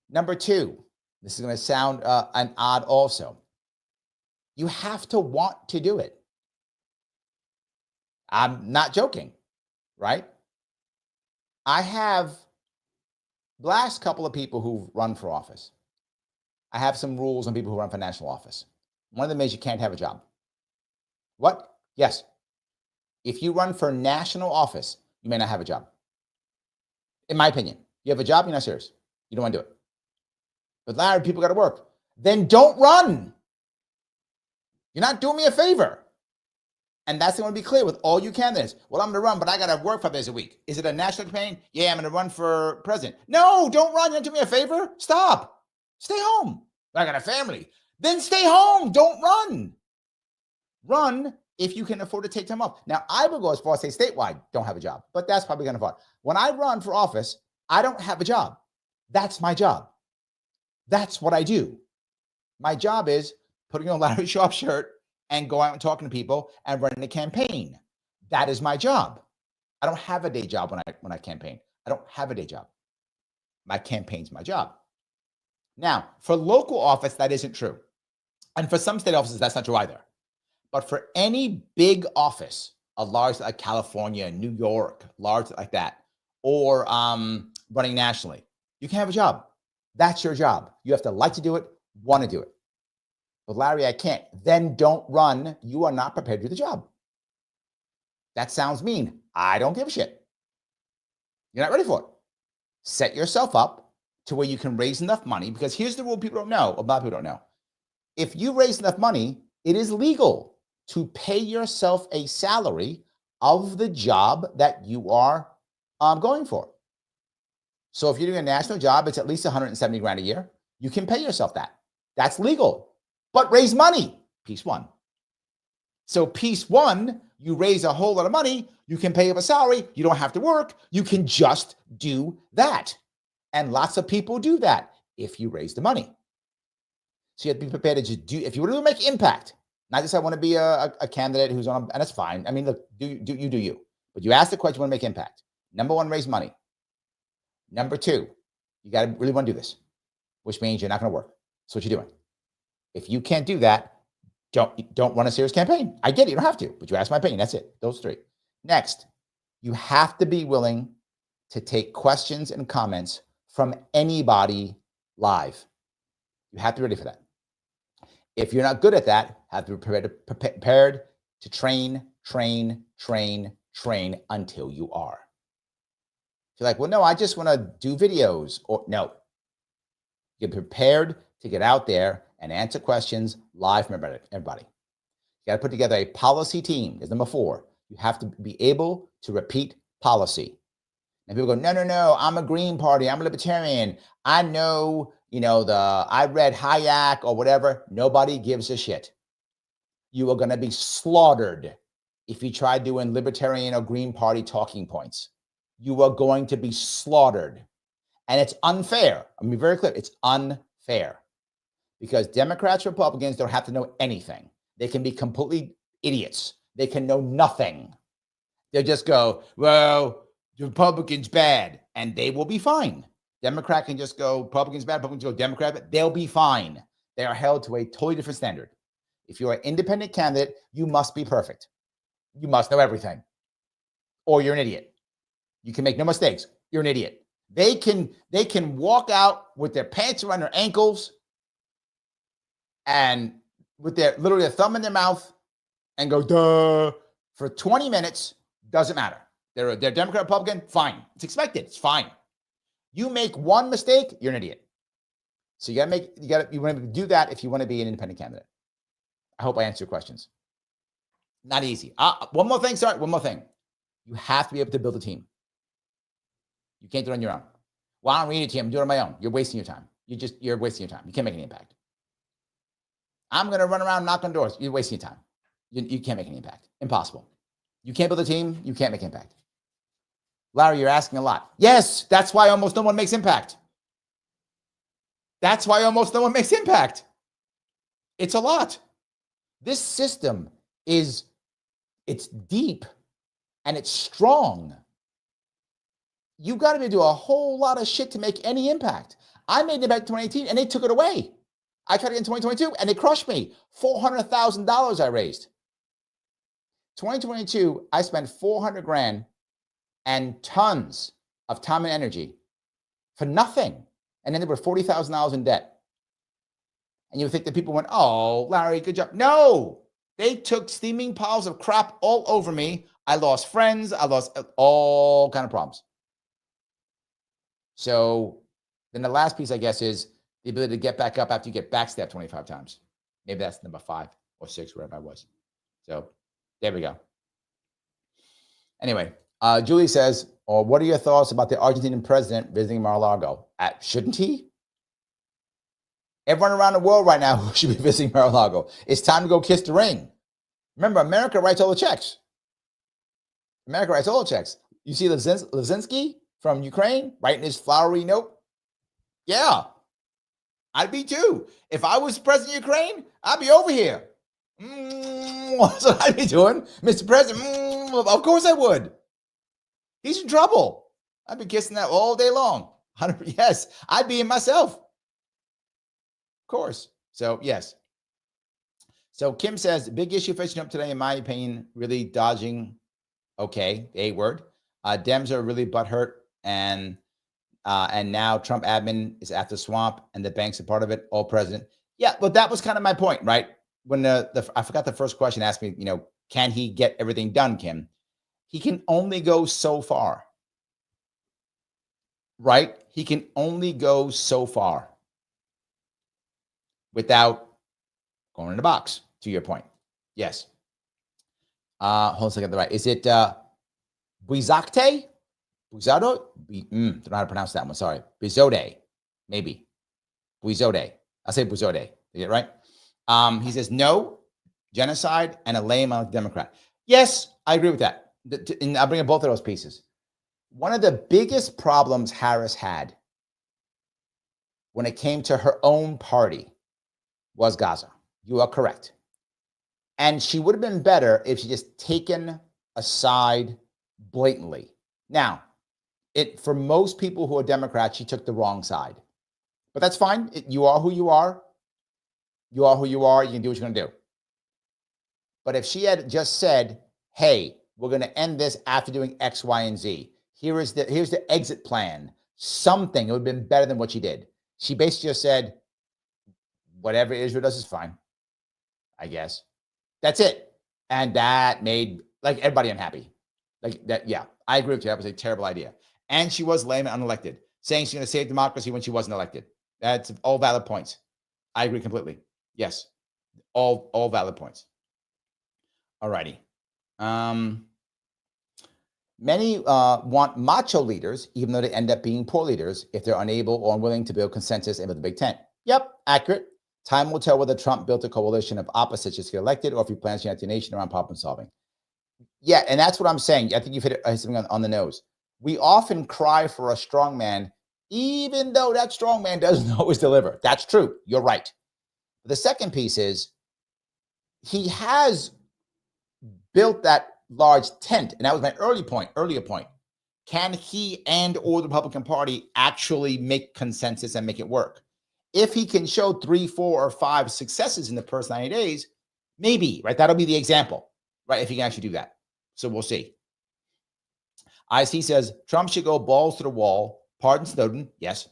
Number 2, this is going to sound an odd also. You have to want to do it. I'm not joking, right? I have the last couple of people who've run for office. I have some rules on people who run for national office. One of them is you can't have a job. What? Yes. If you run for national office, you may not have a job. In my opinion, you have a job, you're not serious. You don't want to do it. But Larry, people got to work. Then don't run. You're not doing me a favor. And that's going to be clear with all you candidates. Well, I'm going to run, but I got to work 5 days a week. Is it a national campaign? Yeah, I'm going to run for president. No, don't run. You're not doing me a favor. Stop. Stay home. I got a family. Then stay home. Don't run. Run if you can afford to take time off. Now, I would go as far as say statewide, don't have a job, but that's probably going to fall. When I run for office, I don't have a job. That's my job. That's what I do. My job is putting on a Larry Sharpe shirt and go out and talking to people and running a campaign. That is my job. I don't have a day job when I campaign. I don't have a day job. My campaign's my job. Now, for local office, that isn't true. And for some state offices, that's not true either. But for any big office, a large like California, New York, large like that, or running nationally, you can have a job. That's your job. You have to like to do it, want to do it. But Larry, I can't. Then don't run. You are not prepared to do the job. That sounds mean. I don't give a shit. You're not ready for it. Set yourself up to where you can raise enough money, because here's the rule people don't know, a lot of people don't know. If you raise enough money, it is legal to pay yourself a salary of the job that you are going for. So if you're doing a national job, it's at least 170 grand a year. You can pay yourself that. That's legal. But raise money, piece one. So piece one, you raise a whole lot of money, you can pay up a salary, you don't have to work, you can just do that. And lots of people do that if you raise the money. So you have to be prepared to just do, if you want to make impact, not just I want to be a candidate who's on, and that's fine. I mean, look, do you. But you ask the question, you want to make impact. Number one, raise money. Number two, you got to really want to do this, which means you're not going to work. That's what you're doing. If you can't do that, don't run a serious campaign. I get it. You don't have to, but you ask my opinion. That's it. Those three. Next, you have to be willing to take questions and comments from anybody live. You have to be ready for that. If you're not good at that, have to be prepared to train until you are. You're like, well, no, I just want to do videos. Or no, get prepared to get out there and answer questions live from everybody. You got to put together a policy team. That's number 4. You have to be able to repeat policy. And people go, no, I'm a Green Party. I'm a Libertarian. I know, I read Hayek or whatever. Nobody gives a shit. You are going to be slaughtered if you try doing Libertarian or Green Party talking points. You are going to be slaughtered. And it's unfair. I'm being very clear. It's unfair. Because Democrats, Republicans don't have to know anything. They can be completely idiots. They can know nothing. They'll just go, well, the Republicans bad, and they will be fine. Democrat can just go, Republicans bad, Republicans go, Democrat bad. They'll be fine. They are held to a totally different standard. If you're an independent candidate, you must be perfect. You must know everything, or you're an idiot. You can make no mistakes. You're an idiot. They can walk out with their pants around their ankles and with literally a thumb in their mouth and go, duh, for 20 minutes, doesn't matter. They're Democrat, Republican, fine. It's expected. It's fine. You make one mistake, you're an idiot. So you want to do that if you want to be an independent candidate. I hope I answered your questions. Not easy. One more thing. You have to be able to build a team. You can't do it on your own. Well, I don't need a team. I'm doing it on my own. You're wasting your time. You're wasting your time. You can't make any impact. I'm going to run around, knock on doors. You're wasting your time. You can't make any impact. Impossible. You can't build a team. You can't make impact. Larry, you're asking a lot. Yes, that's why almost no one makes impact. It's a lot. This system it's deep and it's strong. You got to do a whole lot of shit to make any impact. I made an impact in 2018 and they took it away. I tried it in 2022 and they crushed me. $400,000 I raised. 2022, I spent $400,000 and tons of time and energy for nothing. And then there were $40,000 in debt. And you would think that people went, oh, Larry, good job. No, they took steaming piles of crap all over me. I lost friends. I lost all kind of problems. So then the last piece, I guess, is the ability to get back up after you get backstabbed 25 times. Maybe that's number 5 or 6, wherever I was. So there we go. Anyway, Julie says, what are your thoughts about the Argentinian president visiting Mar-a-Lago? Shouldn't he? Everyone around the world right now should be visiting Mar-a-Lago. It's time to go kiss the ring. Remember, America writes all the checks. You see Zelensky from Ukraine writing his flowery note? Yeah, I'd be too. If I was president of Ukraine, I'd be over here. That's what I'd be doing. Mr. President, of course I would. He's in trouble. I'd be kissing that all day long. Yes, I'd be in myself. Of course. So, yes. So, Kim says, big issue facing up today, in my opinion, really dodging. Okay, A word. Dems are really butthurt, and now Trump admin is at the swamp, and the banks are part of it. All president. Yeah, but that was kind of my point, right? When I forgot the first question asked me, can he get everything done, Kim? He can only go so far, right? He can only go so far without going in the box, to your point. Yes. Hold on a second. Right. Is it Buizakte? Buizado? Don't know how to pronounce that one. Sorry. Bizode. Maybe. Buizode. I'll say Buizode. You get it right? He says, no, genocide and a lame Democrat. Yes, I agree with that. And I'll bring up both of those pieces. One of the biggest problems Harris had when it came to her own party was Gaza. You are correct. And she would have been better if she just taken a side blatantly. Now, for most people who are Democrats, she took the wrong side. But that's fine. You are who you are. You are who you are. You can do what you're going to do. But if she had just said, hey, we're going to end this after doing X, Y, and Z. Here's the exit plan. Something, it would have been better than what she did. She basically just said, whatever Israel does is fine, I guess. That's it. And that made like everybody unhappy. Like that, yeah, I agree with you. That was a terrible idea. And she was lame and unelected, saying she's going to save democracy when she wasn't elected. That's all valid points. I agree completely. Yes, all valid points. All righty. Many want macho leaders, even though they end up being poor leaders if they're unable or unwilling to build consensus and build the Big Tent. Yep, accurate. Time will tell whether Trump built a coalition of opposites just to get elected or if he plans to unite the nation around problem solving. Yeah, and that's what I'm saying. I think you've hit something on the nose. We often cry for a strong man, even though that strong man doesn't always deliver. That's true. You're right. The second piece is he has built that large tent, and that was my earlier point. Can he and or the Republican Party actually make consensus and make it work? If he can show 3, 4, or 5 successes in the first 90 days, maybe, right? That'll be the example, right? If he can actually do that. So we'll see. IC says Trump should go balls to the wall, pardon Snowden, yes.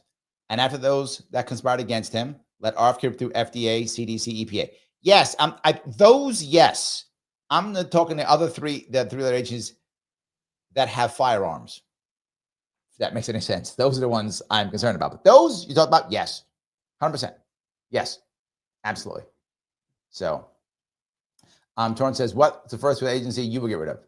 And after those that conspired against him, let RFK through FDA, CDC, EPA. Yes, those, yes. I'm talking the other three other agencies that have firearms. If that makes any sense. Those are the ones I'm concerned about. But those you talk about, yes, 100%. Yes, absolutely. So, Torrance says, what's the first agency you will get rid of?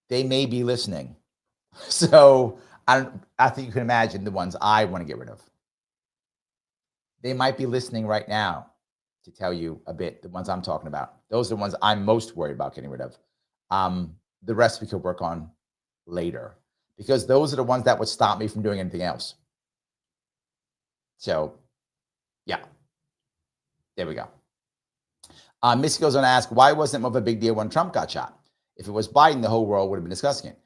They may be listening. So, I think you can imagine the ones I want to get rid of. They might be listening right now to tell you a bit, the ones I'm talking about. Those are the ones I'm most worried about getting rid of. The rest we could work on later because those are the ones that would stop me from doing anything else. So, yeah, there we go. Missy goes on to ask, why wasn't it more of a big deal when Trump got shot? If it was Biden, the whole world would have been discussing it.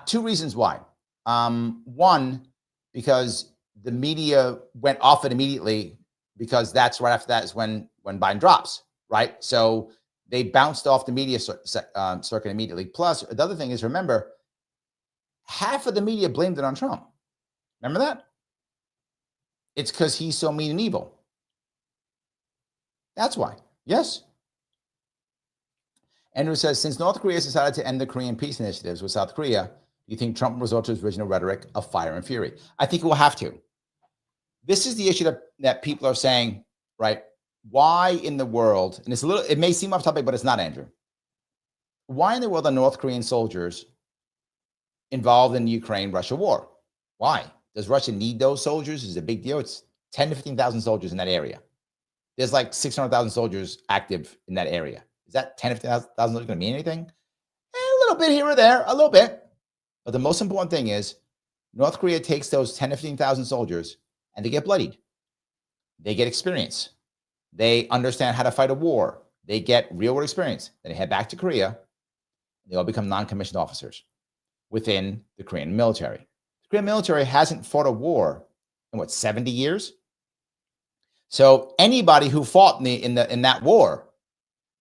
2 reasons why. One, because the media went off it immediately because that's right after that is when Biden drops, right? So they bounced off the media circuit immediately. Plus, the other thing is, remember, half of the media blamed it on Trump. Remember that? It's because he's so mean and evil. That's why. Yes. Andrew says, since North Korea has decided to end the Korean peace initiatives with South Korea, do you think Trump will resort to his original rhetoric of fire and fury? I think he will have to. This is the issue that people are saying, right? Why in the world, and it may seem off topic, but it's not, Andrew. Why in the world are North Korean soldiers involved in the Ukraine-Russia war? Why? Does Russia need those soldiers? Is it a big deal? It's 10 to 15,000 soldiers in that area. There's like 600,000 soldiers active in that area. Is that 10 to 15,000 soldiers going to mean anything? A little bit here or there, a little bit. But the most important thing is North Korea takes those 10 to 15,000 soldiers and they get bloodied. They get experience. They understand how to fight a war. They get real world experience. Then they head back to Korea. They all become non-commissioned officers within the Korean military. The Korean military hasn't fought a war in 70 years? So anybody who fought in that war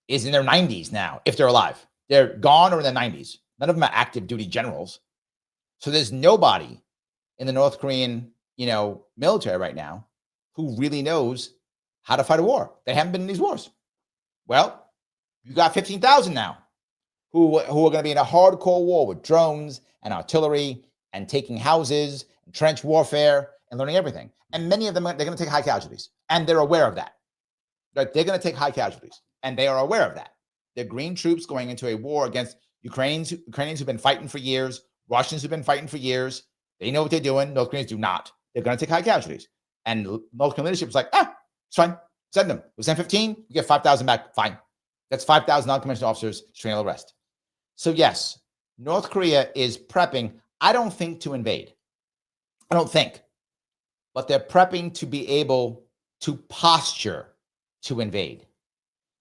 is in their 90s now, if they're alive. They're gone or in their 90s. None of them are active duty generals. So there's nobody in the North Korean, military right now who really knows how to fight a war. They haven't been in these wars. Well, you got 15,000 now who are going to be in a hardcore war with drones and artillery and taking houses and trench warfare and learning everything. And many of them, they're going to take high casualties. And they're aware of that. Right? They're going to take high casualties. And they are aware of that. They're green troops going into a war against Ukrainians who've been fighting for years, Russians who've been fighting for years. They know what they're doing. North Koreans do not. They're going to take high casualties. And North Korean leadership was like, it's fine. Send them. We'll send 15. You get 5,000 back. Fine. That's 5,000 non-commissioned officers to train all the rest. So yes, North Korea is prepping, I don't think, to invade. I don't think. But they're prepping to be able to posture to invade.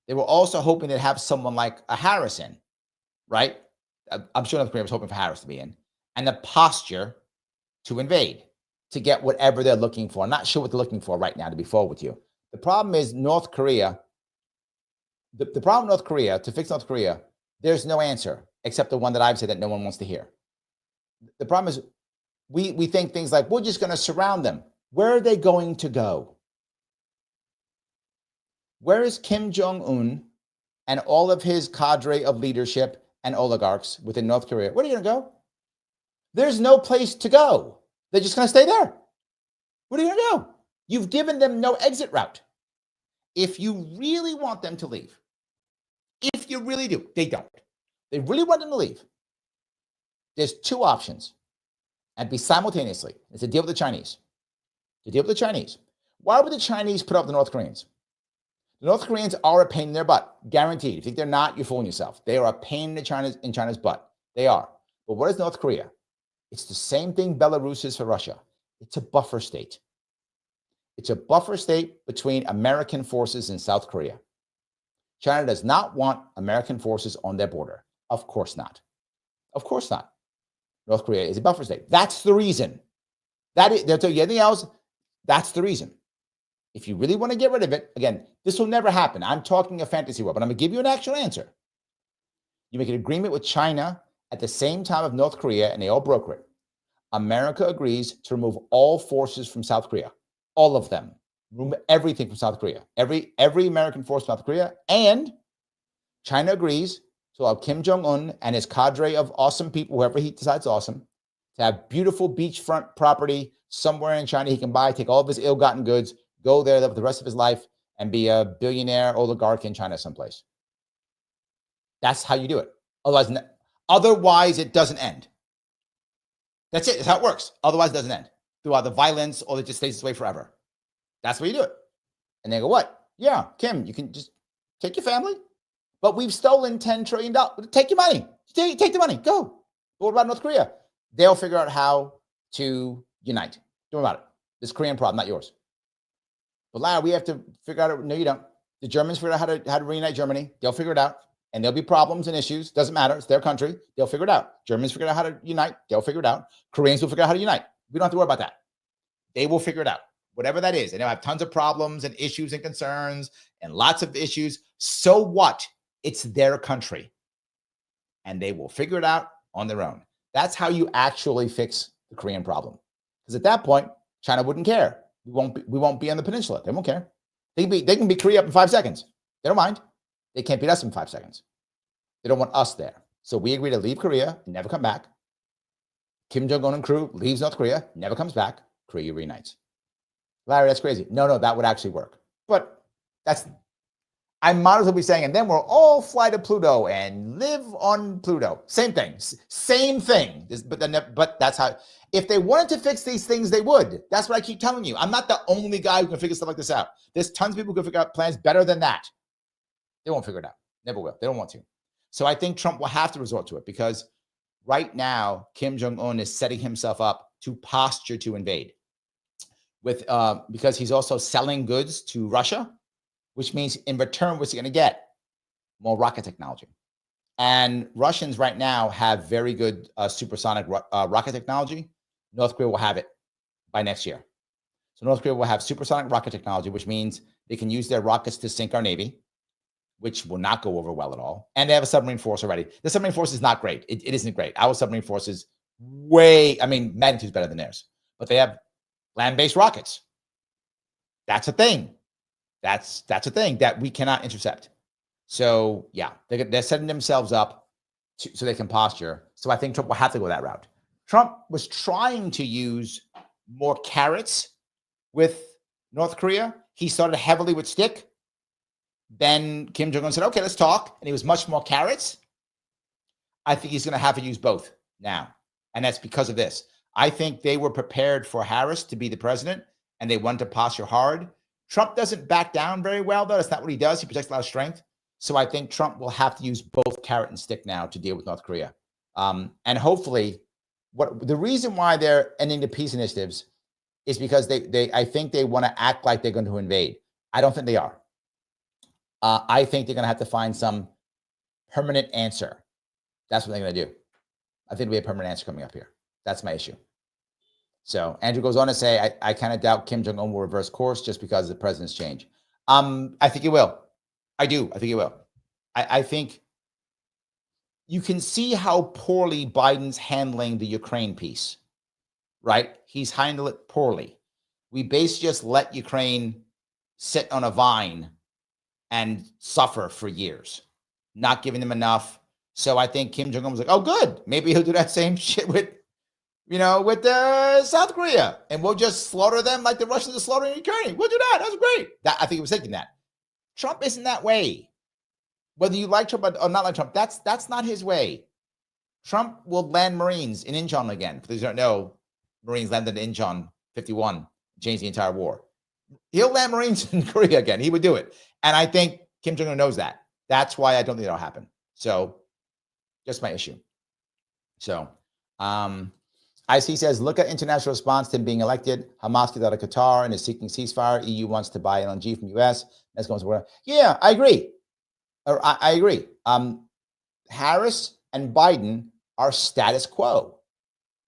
They were also hoping to have someone like a Harris in, right? I'm sure North Korea was hoping for Harris to be in. And the posture to invade, to get whatever they're looking for. I'm not sure what they're looking for right now, to be forward with you. The problem is North Korea, the problem with North Korea, to fix North Korea, there's no answer except the one that I've said that no one wants to hear. The problem is we think things like, we're just going to surround them. Where are they going to go? Where is Kim Jong-un and all of his cadre of leadership and oligarchs within North Korea? Where are you going to go? There's no place to go. They're just going to stay there. What are you going to do? You've given them no exit route. If you really want them to leave, if you really do, they don't. They really want them to leave. There's two options, and be simultaneously. It's a deal with the Chinese. To deal with the Chinese. Why would the Chinese put up the North Koreans? The North Koreans are a pain in their butt, guaranteed. If you think they're not, you're fooling yourself. They are a pain in China's butt. They are. But what is North Korea? It's the same thing Belarus is for Russia. It's a buffer state. It's a buffer state between American forces in South Korea. China does not want American forces on their border. Of course not. Of course not. North Korea is a buffer state. That's the reason. They'll tell you anything else. That's the reason. If you really want to get rid of it, again, this will never happen. I'm talking a fantasy world, but I'm going to give you an actual answer. You make an agreement with China at the same time of North Korea, and they all broker it. America agrees to remove all forces from South Korea, all of them. Remove everything from South Korea, every American force from South Korea, and China agrees to allow Kim Jong-un and his cadre of awesome people, whoever he decides awesome, to have beautiful beachfront property somewhere in China he can buy, take all of his ill-gotten goods, go there, live the rest of his life, and be a billionaire oligarch in China someplace. That's how you do it. Otherwise, it doesn't end. That's it. That's how it works. Otherwise, it doesn't end. Through either violence or it just stays this way forever. That's where you do it. And they go, what? Yeah, Kim, you can just take your family, but we've stolen $10 trillion. Take your money. Take the money. Go. But what about North Korea? They'll figure out how to unite. Don't worry about it. This Korean problem, not yours. But Lara, we have to figure out. No, you don't. The Germans figure out how to reunite Germany. They'll figure it out. And there'll be problems and issues. Doesn't matter. It's their country. They'll figure it out. Germans figure out how to unite. They'll figure it out. Koreans will figure out how to unite. We don't have to worry about that. They will figure it out. Whatever that is. And they'll have tons of problems and issues and concerns and lots of issues. So what? It's their country. And they will figure it out on their own. That's how you actually fix the Korean problem. Because at that point, China wouldn't care. We won't be on the peninsula. They won't care. They can beat Korea up in 5 seconds. They don't mind. They can't beat us in 5 seconds. They don't want us there. So we agree to leave Korea and never come back. Kim Jong-un and crew leaves North Korea, never comes back. Korea reunites. Larry, that's crazy. No, that would actually work. But I might as well be saying, and then we'll all fly to Pluto and live on Pluto. Same thing. Same thing. But that's how, if they wanted to fix these things, they would. That's what I keep telling you. I'm not the only guy who can figure stuff like this out. There's tons of people who can figure out plans better than that. They won't figure it out. Never will. They don't want to. So I think Trump will have to resort to it because right now, Kim Jong-un is setting himself up to posture to invade because he's also selling goods to Russia, which means in return, what's he going to get? More rocket technology. And Russians right now have very good supersonic rocket technology. North Korea will have it by next year. So North Korea will have supersonic rocket technology, which means they can use their rockets to sink our Navy, which will not go over well at all. And they have a submarine force already. The submarine force is not great. It isn't great. Our submarine force is magnitude's better than theirs. But they have land-based rockets. That's a thing. That's a thing that we cannot intercept. So, yeah, they're setting themselves up so they can posture. So I think Trump will have to go that route. Trump was trying to use more carrots with North Korea. He started heavily with stick. Then Kim Jong-un said, okay, let's talk. And he was much more carrots. I think he's going to have to use both now. And that's because of this. I think they were prepared for Harris to be the president. and they want to posture hard. Trump doesn't back down very well, though. That's not what he does. He projects a lot of strength. So I think Trump will have to use both carrot and stick now to deal with North Korea. And hopefully, the reason why they're ending the peace initiatives is because I think they want to act like they're going to invade. I don't think they are. I think they're going to have to find some permanent answer. That's what they're going to do. I think there'll be a permanent answer coming up here. That's my issue. So Andrew goes on to say, I kind of doubt Kim Jong-un will reverse course just because of the president's change. I think he will. I do. I think he will. I think you can see how poorly Biden's handling the Ukraine piece, right? He's handled it poorly. We basically just let Ukraine sit on a vine and suffer for years, not giving them enough. So I think Kim Jong-un was like, oh, good. Maybe he'll do that same shit with South Korea, and we'll just slaughter them like the Russians are slaughtering Ukraine. We'll do that. That's great. I think he was thinking that. Trump isn't that way. Whether you like Trump or not like Trump, that's not his way. Trump will land Marines in Incheon again. For those who don't know, Marines landed in Incheon 51, changed the entire war. He'll land Marines in Korea again. He would do it. And I think Kim Jong-un knows that. That's why I don't think that'll happen. So just my issue. So IC says, look at international response to him being elected. Hamas gets out of Qatar and is seeking ceasefire. EU wants to buy LNG from US. That's going to yeah, I agree. I agree. Harris and Biden are status quo.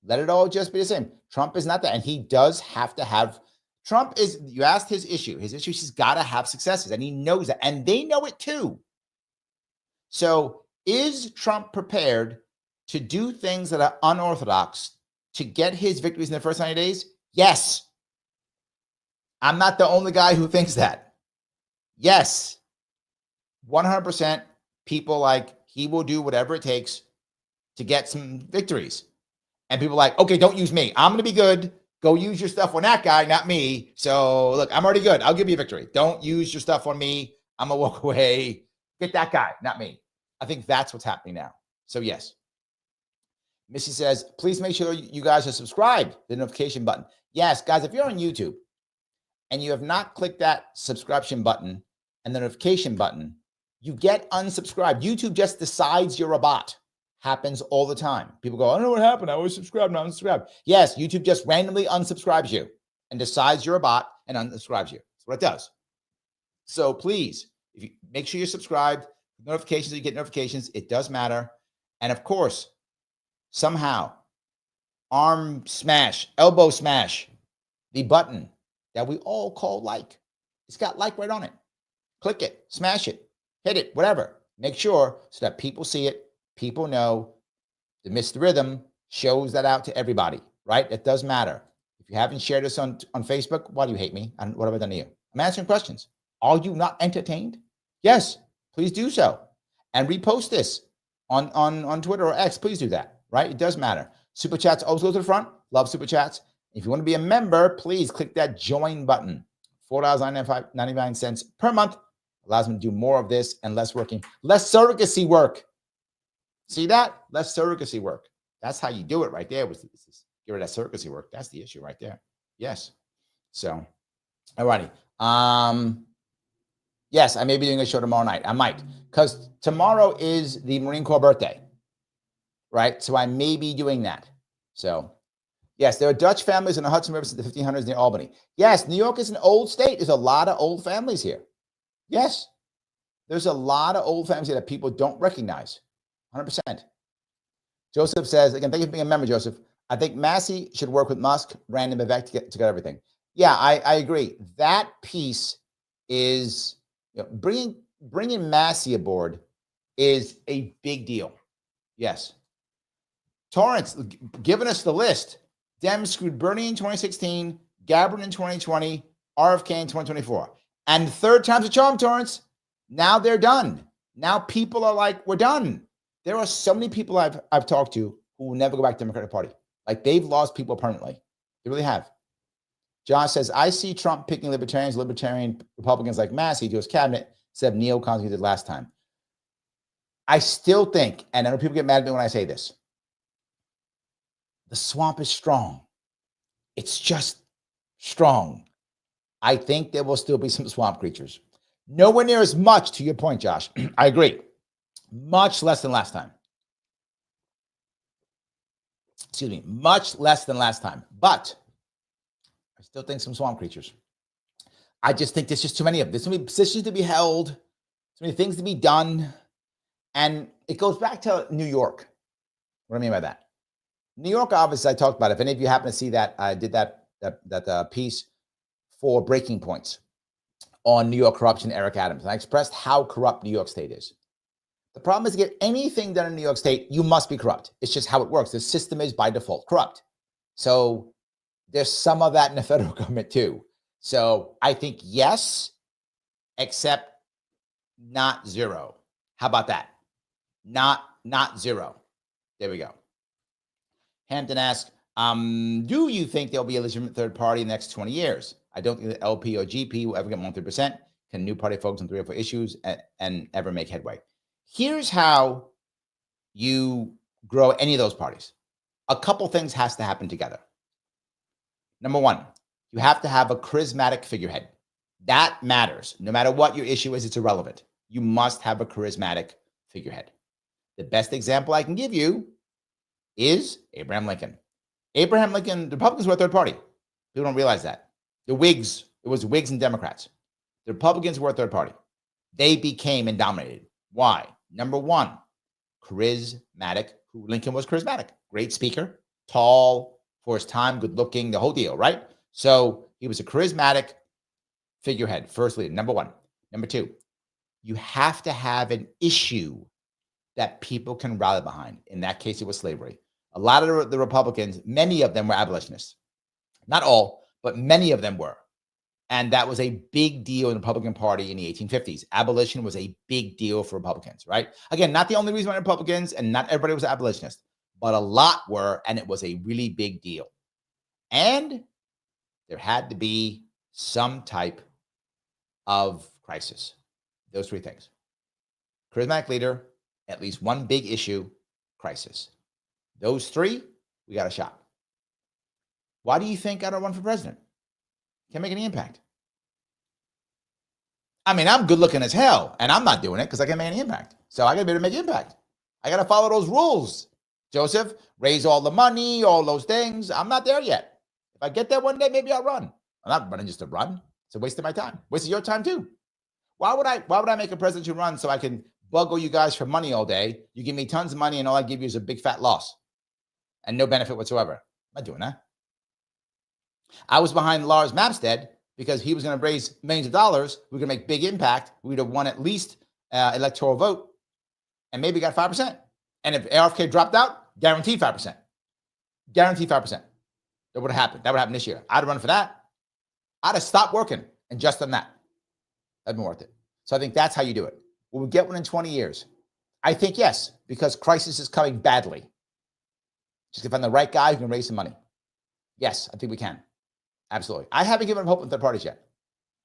Let it all just be the same. Trump is not that. And he does have to have, Trump is, you asked his issue. His issue is he's got to have successes. And he knows that. And they know it too. So is Trump prepared to do things that are unorthodox to get his victories in the first 90 days? Yes. I'm not the only guy who thinks that. Yes. 100% people like he will do whatever it takes to get some victories. And people like, okay, don't use me. I'm going to be good. Go use your stuff on that guy, not me. So look, I'm already good. I'll give you a victory. Don't use your stuff on me. I'm going to walk away. Get that guy, not me. I think that's what's happening now. So yes. Missy says, please make sure you guys are subscribed to the notification button. Yes, guys, if you're on YouTube and you have not clicked that subscription button and the notification button, you get unsubscribed. YouTube just decides you're a bot. Happens all the time. People go, I don't know what happened. I always subscribe, now unsubscribe. Yes, YouTube just randomly unsubscribes you and decides you're a bot and unsubscribes you. That's what it does. So please, if you make sure you're subscribed, notifications, you get notifications. It does matter. And of course, somehow, arm smash, elbow smash, the button that we all call like. It's got like right on it. Click it, smash it, hit it, whatever. Make sure so that people see it, people know. The Mr. Rhythm shows that out to everybody, right? It does matter. If you haven't shared this on Facebook, why do you hate me? And what have I done to you? I'm answering questions. Are you not entertained? Yes, please do so. And repost this on Twitter or X. Please do that. Right? It does matter. Super chats always go to the front. Love super chats. If you want to be a member, please click that join button. $4.99 per month allows me to do more of this and less working. Less surrogacy work. See that? Less surrogacy work. That's how you do it right there. Get rid of that surrogacy work. That's the issue right there. Yes. So, all righty. Yes, I may be doing a show tomorrow night. I might. Because tomorrow is the Marine Corps birthday. Right? So I may be doing that. So, yes, there are Dutch families in the Hudson River since the 1500s near Albany. Yes, New York is an old state. There's a lot of old families here. Yes, there's a lot of old families here that people don't recognize. 100%. Joseph says, again, thank you for being a member, Joseph. I think Massey should work with Musk, Rand, and Vivek to get everything. Yeah, I agree. That piece is, bringing Massey aboard is a big deal. Yes. Torrance giving us the list. Dems screwed Bernie in 2016, Gabbard in 2020, RFK in 2024. And third time's a charm, Torrance. Now they're done. Now people are like, we're done. There are so many people I've talked to who will never go back to the Democratic Party. Like they've lost people permanently. They really have. John says, I see Trump picking libertarian Republicans like Massey to his cabinet instead of neocons he did last time. I still think, and I know people get mad at me when I say this, the swamp is strong. It's just strong. I think there will still be some swamp creatures. Nowhere near as much, to your point, Josh. I agree. Much less than last time. Excuse me, much less than last time. But I still think some swamp creatures. I just think there's just too many of them. There's too many positions to be held, too many things to be done. And it goes back to New York. What do I mean by that? New York, obviously, I talked about it. If any of you happen to see that, I did that piece for Breaking Points on New York corruption, Eric Adams. And I expressed how corrupt New York State is. The problem is to get anything done in New York State, you must be corrupt. It's just how it works. The system is by default corrupt. So there's some of that in the federal government too. So I think yes, except not zero. How about that? Not zero. There we go. Hampton asks, do you think there'll be a legitimate third party in the next 20 years? I don't think the LP or GP will ever get more than 3%. Can a new party focus on 3 or 4 issues and ever make headway? Here's how you grow any of those parties. A couple things has to happen together. Number one, you have to have a charismatic figurehead. That matters. No matter what your issue is, it's irrelevant. You must have a charismatic figurehead. The best example I can give you is Abraham Lincoln. Abraham Lincoln, the Republicans were a third party. People don't realize that. The Whigs, it was Whigs and Democrats. The Republicans were a third party. They became and dominated. Why? Number one, charismatic. Lincoln was charismatic. Great speaker, tall for his time, good looking, the whole deal, right? So he was a charismatic figurehead, first leader, number one. Number two, you have to have an issue that people can rally behind. In that case, it was slavery. A lot of the Republicans, many of them were abolitionists. Not all, but many of them were. And that was a big deal in the Republican Party in the 1850s. Abolition was a big deal for Republicans, right? Again, not the only reason why Republicans and not everybody was abolitionist, but a lot were, and it was a really big deal. And there had to be some type of crisis. Those three things. Charismatic leader, at least one big issue, crisis. Those three, we got a shot. Why do you think I don't run for president? Can't make any impact. I mean, I'm good looking as hell, and I'm not doing it because I can't make any impact. So I got to be able to make impact. I got to follow those rules, Joseph. Raise all the money, all those things. I'm not there yet. If I get there one day, maybe I'll run. I'm not running just to run. It's a waste of my time. Waste of your time too. Why would I make a presidential run so I can buggle you guys for money all day? You give me tons of money, and all I give you is a big fat loss and no benefit whatsoever. I'm not doing that. I was behind Lars Mapstead because he was going to raise millions of dollars. We were going to make big impact. We'd have won at least electoral vote and maybe got 5%. And if RFK dropped out, guaranteed 5%. Guaranteed 5%. That would have happened. That would happen this year. I'd run for that. I'd have stopped working and just done that. That'd been worth it. So I think that's how you do it. Will we get one in 20 years? I think yes, because crisis is coming badly. Just to find the right guy who can raise some money. Yes, I think we can. Absolutely. I haven't given up hope in third parties yet.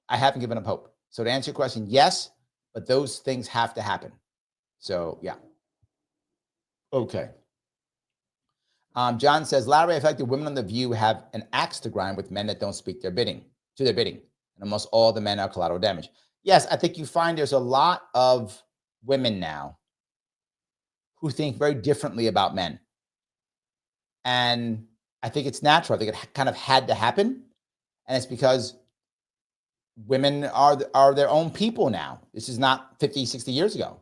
I haven't given up hope. So to answer your question, yes, but those things have to happen. So yeah. Okay. John says, Larry, I feel like the women on The View have an axe to grind with men that don't speak their bidding. And almost all the men are collateral damage. Yes, I think you find there's a lot of women now who think very differently about men. And I think it's natural. I think it kind of had to happen. And it's because women are their own people now. This is not 50, 60 years ago,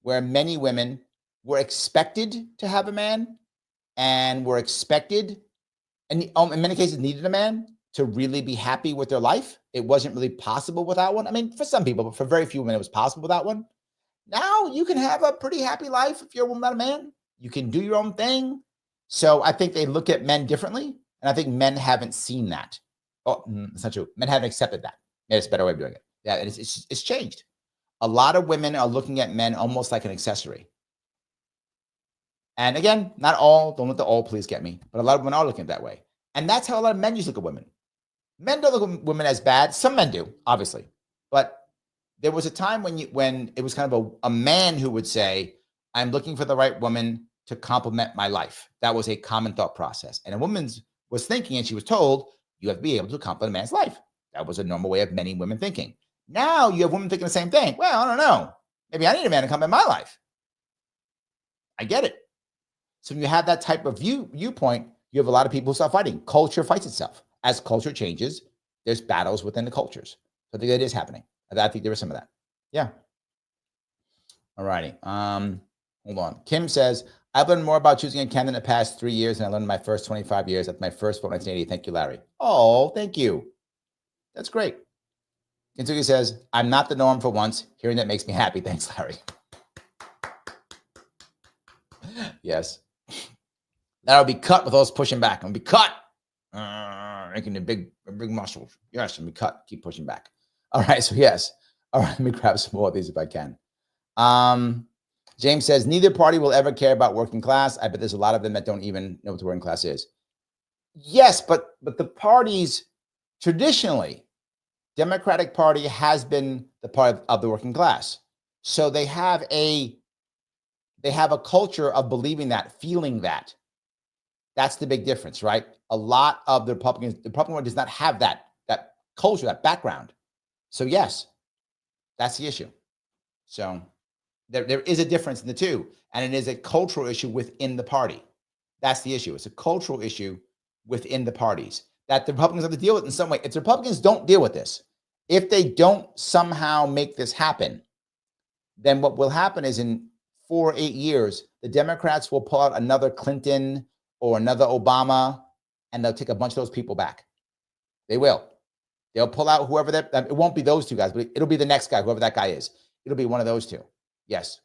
where many women were expected to have a man and were expected, and in many cases needed a man to really be happy with their life. It wasn't really possible without one. I mean, for some people, but for very few women, it was possible without one. Now you can have a pretty happy life if you're a woman, not a man. You can do your own thing. So I think they look at men differently. And I think men haven't seen that. Oh, it's not true. Men haven't accepted that. Yeah, it's a better way of doing it. Yeah, it's changed. A lot of women are looking at men almost like an accessory. And again, not all, don't let the all please get me, but a lot of women are looking at it that way. And that's how a lot of men used to look at women. Men don't look at women as bad. Some men do, obviously. But there was a time when it was kind of a man who would say, I'm looking for the right woman to complement my life. That was a common thought process. And a woman was thinking, and she was told, you have to be able to complement a man's life. That was a normal way of many women thinking. Now you have women thinking the same thing. Well, I don't know. Maybe I need a man to come in my life. I get it. So when you have that type of viewpoint, you have a lot of people who start fighting. Culture fights itself. As culture changes, there's battles within the cultures. So I think that is happening. I think there is some of that. Yeah. All righty. Hold on. Kim says, I've learned more about choosing a candidate in the past 3 years than I learned in my first 25 years. That's my first vote in 1980. Thank you, Larry. Oh, thank you. That's great. Kentucky says, I'm not the norm for once. Hearing that makes me happy. Thanks, Larry. Yes. That'll be cut with us pushing back. I'll be cut. Making the big muscles. Yes, and be cut. Keep pushing back. All right. So, yes. All right. Let me grab some more of these if I can. James says, neither party will ever care about working class. I bet there's a lot of them that don't even know what the working class is. Yes, but the parties traditionally, Democratic Party has been the part of the working class. So they have a culture of believing that, feeling that. That's the big difference, right? A lot of the Republican Party does not have that culture, that background. So yes, that's the issue. So there is a difference in the two, and it is a cultural issue within the party. That's the issue. It's a cultural issue within the parties that the Republicans have to deal with in some way. If the Republicans don't deal with this, if they don't somehow make this happen, then what will happen is in 4 or 8 years, the Democrats will pull out another Clinton or another Obama, and they'll take a bunch of those people back. They will. They'll pull out whoever that, it won't be those two guys, but it'll be the next guy, whoever that guy is. It'll be one of those two. Yes.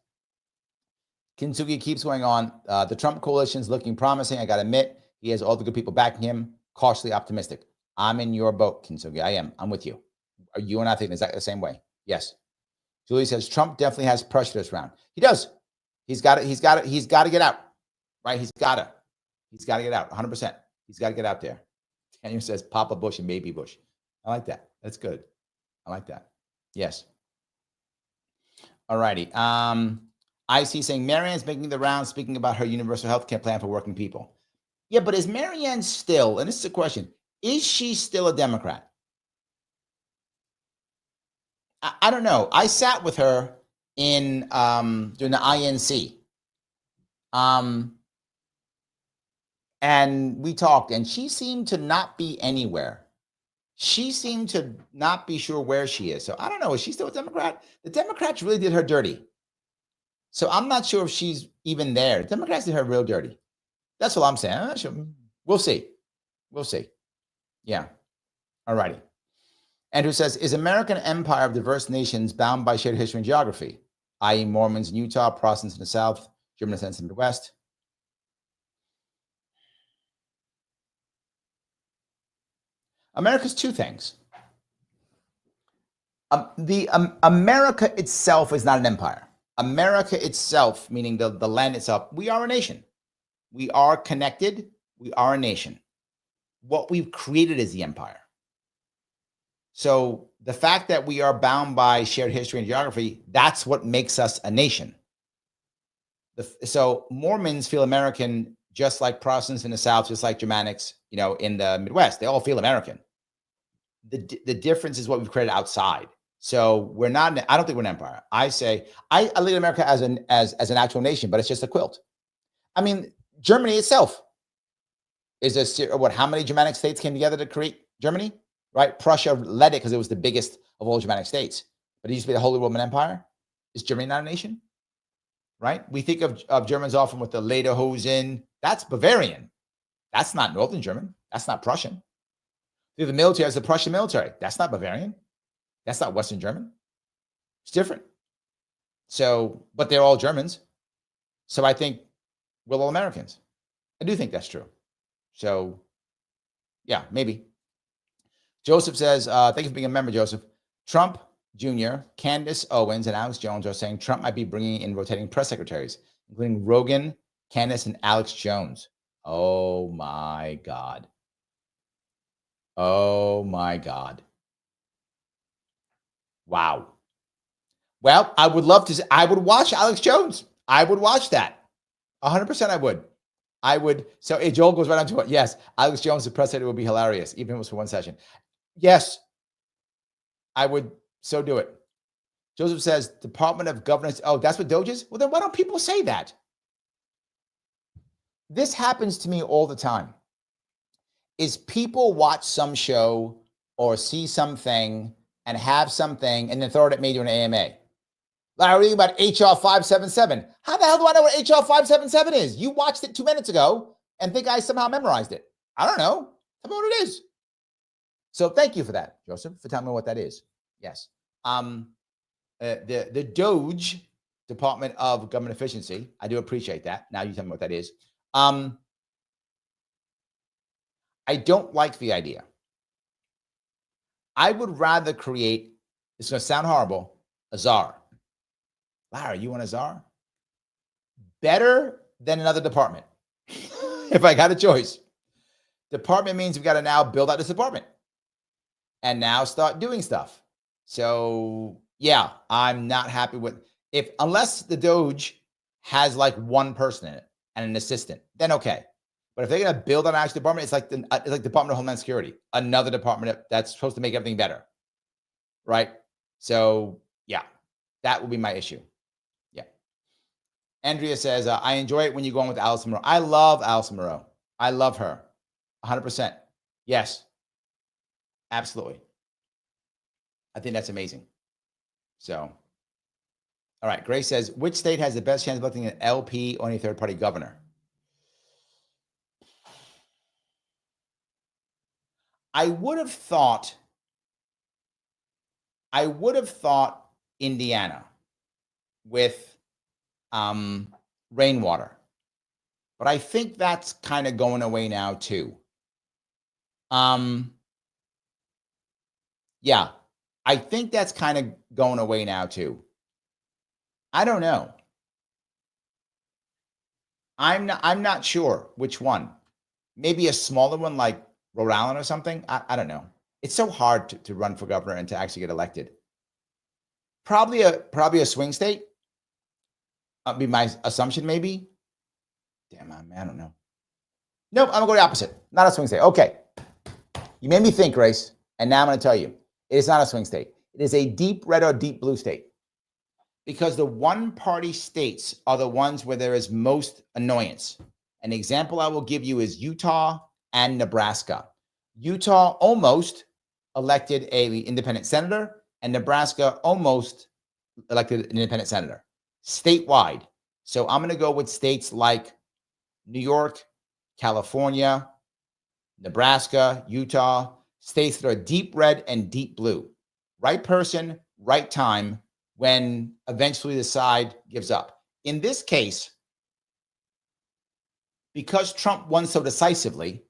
Kintsugi keeps going on. The Trump coalition is looking promising. I got to admit, he has all the good people backing him. Cautiously optimistic. I'm in your boat, Kintsugi. I am. I'm with you. Are you and I thinking exactly the same way? Yes. Julie says Trump definitely has pressure this round. He does. He's got to get out. Right? He's got to get out 100%. He's got to get out there. Daniel says Papa Bush and Baby Bush. I like that. That's good. I like that. Yes. All righty. I see saying Marianne's making the rounds speaking about her universal health care plan for working people. Yeah, but is Marianne still, and this is a question, is she still a Democrat? I don't know. I sat with her in during the INC. And we talked, and she seemed to not be anywhere. She seemed to not be sure where she is. So I don't know. Is she still a Democrat? The Democrats really did her dirty. So I'm not sure if she's even there. The Democrats did her real dirty. That's all I'm saying. I'm not sure. We'll see. We'll see. Yeah. All righty. Andrew says, is America an empire of diverse nations bound by shared history and geography, i.e. Mormons in Utah, Protestants in the South, German descendants in the West? America's two things. America itself is not an empire. America itself, meaning the land itself, we are a nation. We are connected. We are a nation. What we've created is the empire. So the fact that we are bound by shared history and geography, that's what makes us a nation. So Mormons feel American just like Protestants in the South, just like Germanics, in the Midwest. They all feel American. The difference is what we've created outside. So we're not. I don't think we're an empire. I say I look at America as an actual nation, but it's just a quilt. I mean, Germany itself is how many Germanic states came together to create Germany? Right? Prussia led it because it was the biggest of all Germanic states. But it used to be the Holy Roman Empire. Is Germany not a nation? Right? We think of Germans often with the Lederhosen. That's Bavarian. That's not Northern German. That's not Prussian. The military has the Prussian military. That's not Bavarian. That's not Western German. It's different. So, but they're all Germans. So I think we're all Americans. I do think that's true. So, yeah, maybe. Joseph says, thank you for being a member, Joseph. Trump Jr., Candace Owens, and Alex Jones are saying Trump might be bringing in rotating press secretaries, including Rogan, Candace, and Alex Jones. Oh, my God. Oh, my God. Wow. Well, I would love to. I would watch Alex Jones. I would watch that. 100% I would. So Joel goes right on to it. Yes, Alex Jones, the press secretary, would be hilarious, even if it was for one session. Yes, I would so do it. Joseph says, Department of Governance. Oh, that's what Doge is? Well, then why don't people say that? This happens to me all the time. Is people watch some show or see something and have something and then throw it at me during an AMA. Larry, reading about HR 577. How the hell do I know what HR 577 is? You watched it 2 minutes ago and think I somehow memorized it. I don't know. Tell me what it is. So thank you for that, Joseph, for telling me what that is. Yes. The Doge, Department of Government Efficiency. I do appreciate that. Now you tell me what that is. I don't like the idea. I would rather create, it's going to sound horrible, a czar. Larry, you want a czar? Better than another department. If I got a choice. Department means we've got to now build out this department and now start doing stuff. So yeah, I'm not happy with unless the Doge has like one person in it and an assistant, then okay. But if they're going to build an actual department, it's like Department of Homeland Security, another department that's supposed to make everything better, right? So yeah, that will be my issue. Yeah. Andrea says, I enjoy it when you go on with Alison Moreau. I love Alison Moreau. I love her, 100%. Yes, absolutely. I think that's amazing. So, all right. Grace says, which state has the best chance of electing an LP or any third-party governor? I would have thought Indiana with rainwater, but I think that's kind of going away now too. Yeah, I think that's kind of going away now too. I don't know. I'm not sure which one. Maybe a smaller one like Rhode Island or something. I don't know. It's so hard to run for governor and to actually get elected. Probably a swing state. Be my assumption, maybe. Damn, I don't know. Nope, I'm gonna go the opposite. Not a swing state. Okay. You made me think, Grace, and now I'm gonna tell you, it is not a swing state. It is a deep red or deep blue state. Because the one-party states are the ones where there is most annoyance. An example I will give you is Utah and Nebraska. Utah almost elected an independent senator, and Nebraska almost elected an independent senator statewide. So I'm going to go with states like New York, California, Nebraska, Utah, states that are deep red and deep blue. Right person, right time, when eventually the side gives up. In this case, because Trump won so decisively,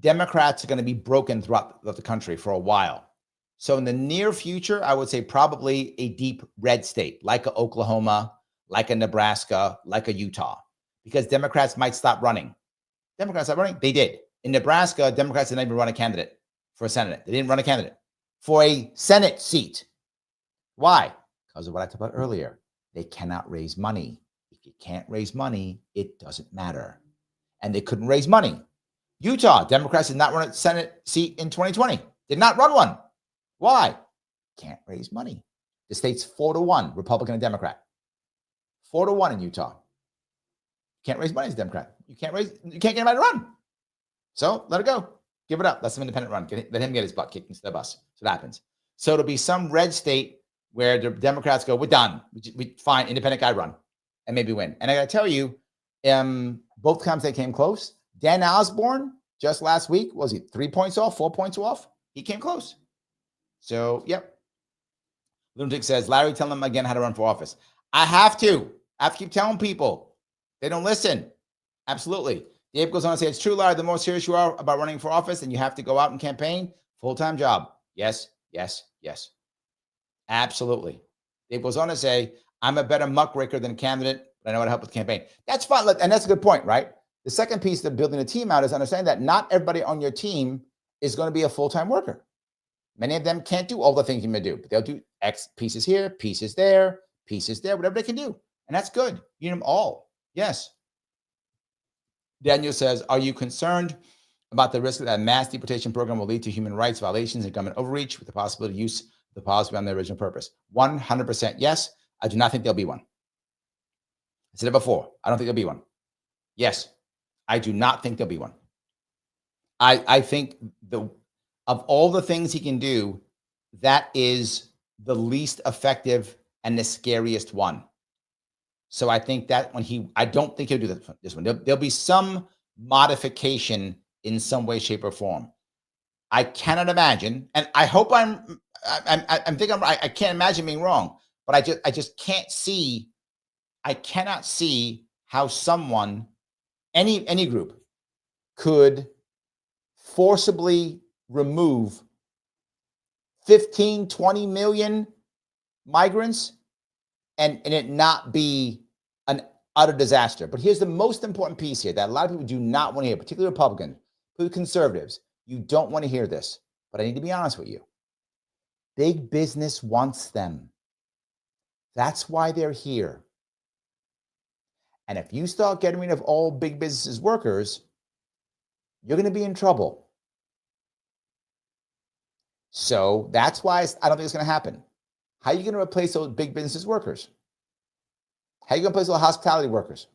Democrats are going to be broken throughout the country for a while. So in the near future, I would say probably a deep red state, like a Oklahoma, like a Nebraska, like a Utah, because Democrats might stop running. Democrats stop running? They did. In Nebraska, Democrats didn't even run a candidate for a Senate. They didn't run a candidate for a Senate seat. Why? Because of what I talked about earlier. They cannot raise money. If you can't raise money, it doesn't matter. And they couldn't raise money. Utah, Democrats did not run a Senate seat in 2020. Did not run one. Why? Can't raise money. The state's 4-1, Republican and Democrat. 4-1 in Utah. Can't raise money as a Democrat. You can't get anybody to run. So let it go. Give it up. Let some independent run. Let him get his butt kicked into the bus. So that happens. So it'll be some red state where the Democrats go, we're done. We find independent guy run and maybe win. And I got to tell you, both times they came close. Dan Osborne, just last week, was he 3 points off, 4 points off? He came close. So, yep. Lunatic says, Larry, tell them again how to run for office. I have to keep telling people. They don't listen. Absolutely. Dave goes on to say, it's true, Larry, the more serious you are about running for office, then you have to go out and campaign. Full-time job. Yes, yes, yes. Absolutely. Dave goes on to say, I'm a better muckraker than a candidate, but I know how to help with the campaign. That's fine. And that's a good point, right? The second piece of building a team out is understanding that not everybody on your team is going to be a full-time worker. Many of them can't do all the things you may do, but they'll do X pieces here, pieces there, whatever they can do. And that's good. You need them all. Yes. Daniel says, are you concerned about the risk that a mass deportation program will lead to human rights violations and government overreach with the possibility of use the policy beyond their original purpose. 100% yes. I do not think there'll be one. I said it before. I don't think there'll be one. Yes, I do not think there'll be one. I think of all the things he can do, that is the least effective and the scariest one. So I think that I don't think he'll do this one. There'll be some modification in some way, shape, or form. I cannot imagine, and I hope I'm thinking I'm right. I can't imagine being wrong, but I just can't see. I cannot see how someone, any group, could forcibly remove 15, 20 million migrants and it not be an utter disaster. But here's the most important piece here that a lot of people do not want to hear, particularly Republicans, particularly conservatives. You don't want to hear this, but I need to be honest with you. Big business wants them. That's why they're here. And if you start getting rid of all big business workers, you're going to be in trouble. So that's why I don't think it's going to happen. How are you going to replace those big business workers? How are you going to replace all hospitality workers?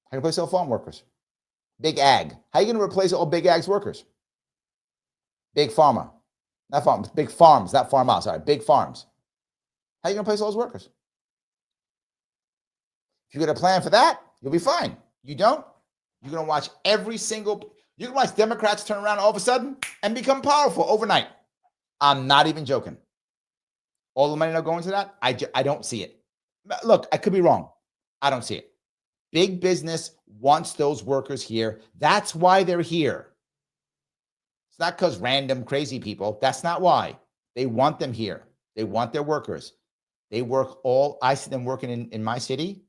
How are you going to replace all farm workers? Big ag. How are you going to replace all big ag's workers? Big pharma. Not farms, big farms, not farmhouse, sorry, big farms. How are you going to replace all those workers? If you get a plan for that, you'll be fine. You don't, you're going to watch you can watch Democrats turn around all of a sudden and become powerful overnight. I'm not even joking. All the money now going to that, I don't see it. Look, I could be wrong. I don't see it. Big business wants those workers here. That's why they're here. It's not because random crazy people. That's not why. They want them here. They want their workers. They work I see them working in my city.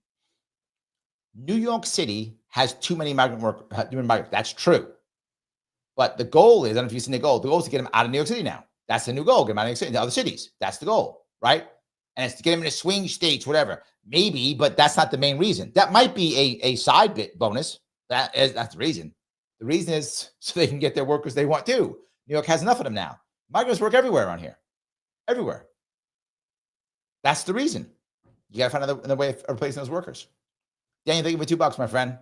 New York City has too many migrant workers. That's true. But the goal is, I don't know if you've seen the goal is to get them out of New York City now. That's the new goal. Get them out of New York City, the other cities. That's the goal, right? And it's to get them into swing states, whatever. Maybe, but that's not the main reason. That might be a side bit bonus. That's the reason. The reason is so they can get their workers they want too. New York has enough of them now. Migrants work everywhere around here. Everywhere. That's the reason. You got to find another way of replacing those workers. Daniel, thank you for $2, my friend.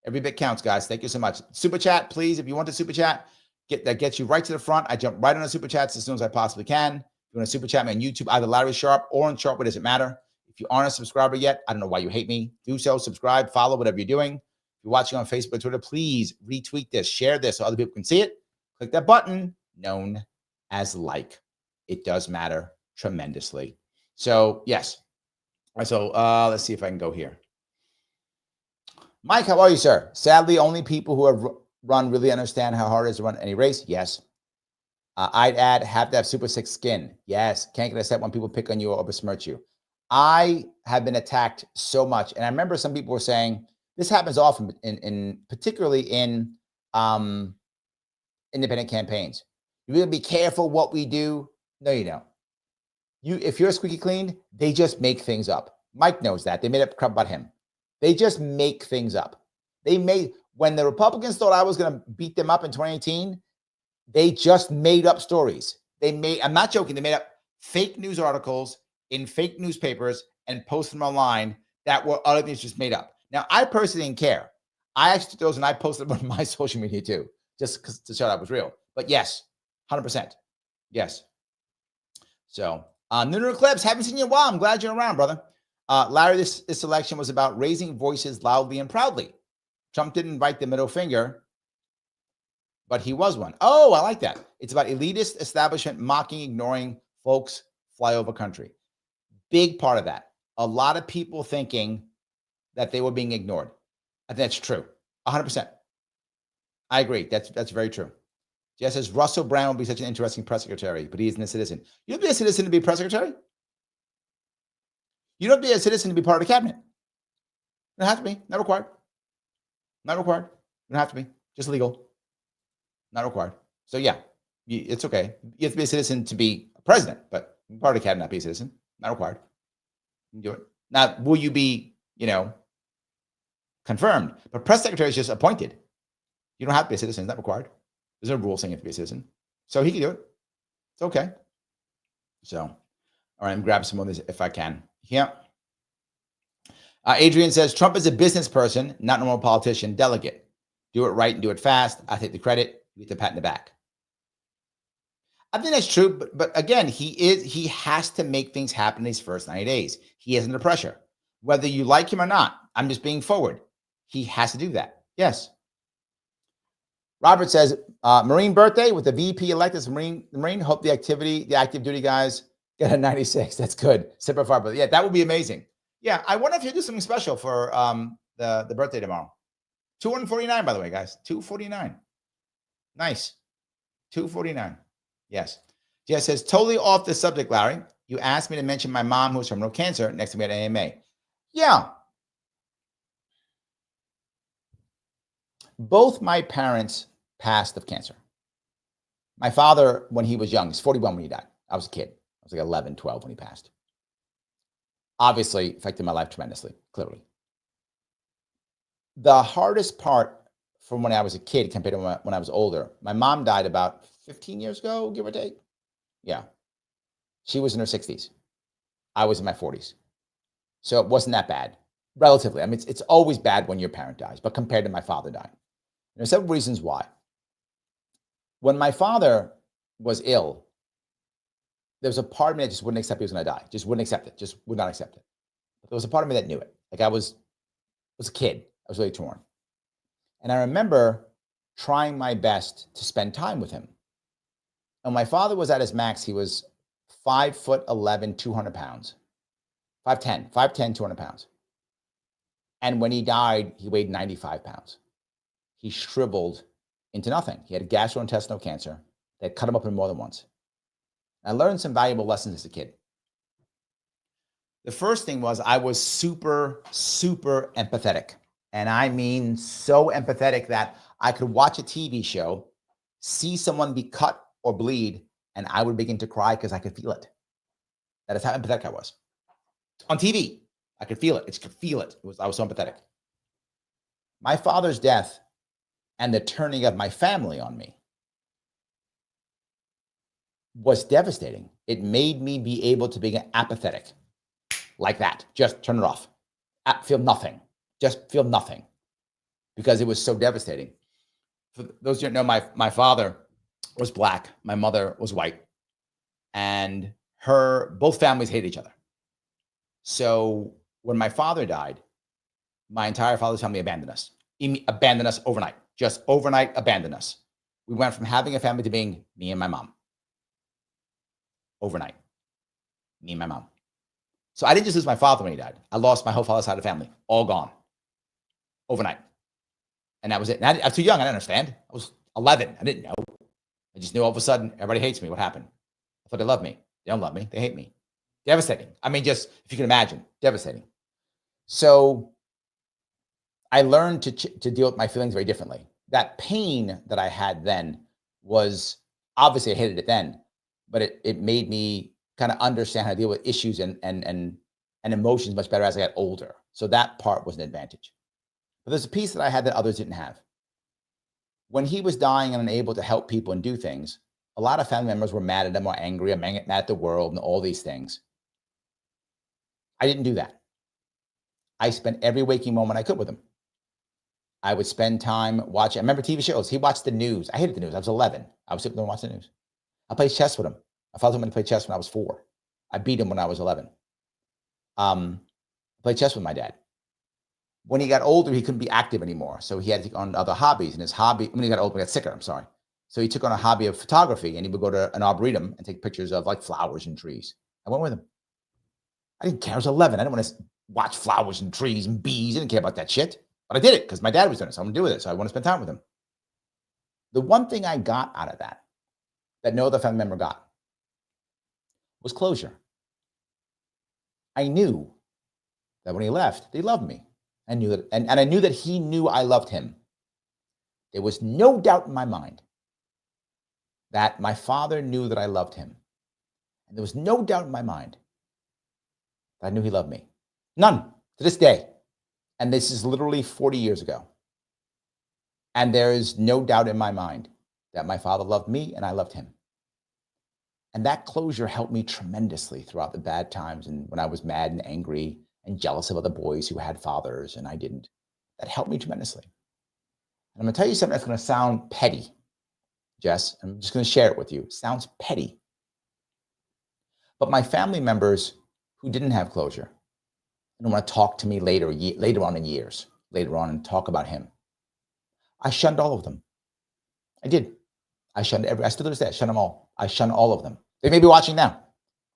Every bit counts, guys. Thank you so much. Super chat, please. If you want to super chat, that gets you right to the front. I jump right on the super chats as soon as I possibly can. If you want to super chat me on YouTube, either Larry Sharpe or on Sharpe Way, doesn't matter. If you aren't a subscriber yet, I don't know why you hate me. Do so, subscribe, follow, whatever you're doing. If you're watching on Facebook, Twitter, please retweet this, share this so other people can see it. Click that button known as like. It does matter tremendously. So, yes. All right, so let's see if I can go here. Mike, how are you, sir? Sadly, only people who have run really understand how hard it is to run any race. Yes. I'd add, have to have super thick skin. Yes. Can't get upset when people pick on you or besmirch you. I have been attacked so much. And I remember some people were saying, this happens often particularly in independent campaigns. You really be careful what we do. No, you don't. If you're squeaky clean, they just make things up. Mike knows that. They made up crap about him. They just make things up. When the Republicans thought I was going to beat them up in 2018, they just made up stories. I'm not joking, they made up fake news articles in fake newspapers and posted them online that were other things just made up. Now, I personally didn't care. I actually took those and I posted them on my social media too, just to show that was real. But yes, 100%. Yes. So, Lunar Eclipse, haven't seen you in a while. I'm glad you're around, brother. Larry, this election was about raising voices loudly and proudly. Trump didn't invite the middle finger, but he was one. Oh, I like that. It's about elitist establishment mocking, ignoring folks fly over country. Big part of that. A lot of people thinking that they were being ignored. I think that's true. 100%. I agree. That's very true. Jess says Russell Brand will be such an interesting press secretary, but he isn't a citizen. You don't be a citizen to be a press secretary? You don't be a citizen to be part of the cabinet. You don't have to be. Not required. Not required. You don't have to be. Just legal. Not required. So yeah, it's okay. You have to be a citizen to be a president, but part of the cabinet, not be a citizen. Not required. You can do it. Now, will you be, confirmed? But press secretary is just appointed. You don't have to be a citizen. It's not required. There's no rule saying you have to be a citizen. So he can do it. It's okay. So All right, I'm grabbing some of this if I can. Yeah. Adrian says, Trump is a business person, not a normal politician, delegate. Do it right and do it fast. I take the credit. You get the pat in the back. I think that's true, but again, he has to make things happen in his first 90 days. He is under pressure. Whether you like him or not, I'm just being forward. He has to do that. Yes. Robert says, Marine birthday with the VP elected. Marine, hope the active duty guys get a 96. That's good. Super far, but yeah, that would be amazing. Yeah, I wonder if you do something special for the birthday tomorrow. 249, by the way, guys. 249. Nice. 249. Yes. Jess says, totally off the subject, Larry. You asked me to mention my mom who's terminal cancer next to me at AMA. Yeah. Both my parents passed of cancer. My father, when he was young, he's 41 when he died. I was a kid. I was like 11, 12 when he passed. Obviously affected my life tremendously, clearly. The hardest part from when I was a kid compared to when I was older, my mom died about 15 years ago, give or take. Yeah. She was in her 60s. I was in my 40s. So it wasn't that bad, relatively. I mean, it's always bad when your parent dies, but compared to my father dying. There's several reasons why. When my father was ill, there was a part of me that just wouldn't accept he was going to die. Just wouldn't accept it. Just would not accept it. But there was a part of me that knew it. Like I was a kid. I was really torn. And I remember trying my best to spend time with him. And my father was at his max. He was 5'11", 200 pounds. 5'10", 200 pounds. And when he died, he weighed 95 pounds. He shriveled into nothing. He had gastrointestinal cancer that cut him open more than once. I learned some valuable lessons as a kid. The first thing was I was super, super empathetic. And I mean so empathetic that I could watch a TV show, see someone be cut or bleed, and I would begin to cry because I could feel it. That is how empathetic I was. On TV, I could feel it. I could feel it. I was so empathetic. My father's death and the turning of my family on me was devastating. It made me be able to be apathetic like that. Just turn it off. Feel nothing. Just feel nothing because it was so devastating. For those who don't know, my father was black. My mother was white. And both families hate each other. So when my father died, my entire father's family abandoned us. Abandoned us overnight. Just overnight abandoned us. We went from having a family to being me and my mom. Overnight. Me and my mom. So I didn't just lose my father when he died. I lost my whole father's side of the family. All gone. Overnight. And that was it. And I was too young. I didn't understand. I was 11. I didn't know. I just knew all of a sudden everybody hates me. What happened? I thought they loved me. They don't love me. They hate me. Devastating. I mean, just if you can imagine, devastating. So I learned to deal with my feelings very differently. That pain that I had then was obviously I hated it then, but it made me kind of understand how to deal with issues and emotions much better as I got older. So that part was an advantage. But there's a piece that I had that others didn't have. When he was dying and unable to help people and do things, a lot of family members were mad at him or angry or mad at the world and all these things. I didn't do that. I spent every waking moment I could with him. I would spend time watching. I remember TV shows. He watched the news. I hated the news. I was 11. I was sitting there watching the news. I played chess with him. I followed him to play chess when I was 4. I beat him when I was 11. I played chess with my dad. When he got older, he couldn't be active anymore. So he had to take on other hobbies. And his hobby, when he got older, he got sicker, I'm sorry. So he took on a hobby of photography and he would go to an arboretum and take pictures of like flowers and trees. I went with him. I didn't care. I was 11. I didn't want to watch flowers and trees and bees. I didn't care about that shit. But I did it because my dad was doing it. So I'm going to do with it. So I want to spend time with him. The one thing I got out of that no other family member got was closure. I knew that when he left, they loved me. I knew that, and I knew that he knew I loved him. There was no doubt in my mind that my father knew that I loved him. And there was no doubt in my mind that I knew he loved me. None to this day. And this is literally 40 years ago. And there is no doubt in my mind that my father loved me and I loved him. And that closure helped me tremendously throughout the bad times and when I was mad and angry and jealous of other boys who had fathers and I didn't. That helped me tremendously. And I'm going to tell you something that's going to sound petty, Jess. I'm just going to share it with you. It sounds petty. But my family members who didn't have closure and want to talk to me later on in years, later on and talk about him, I shunned all of them. I did. I still to this day, I shun them all. I shun all of them. They may be watching now.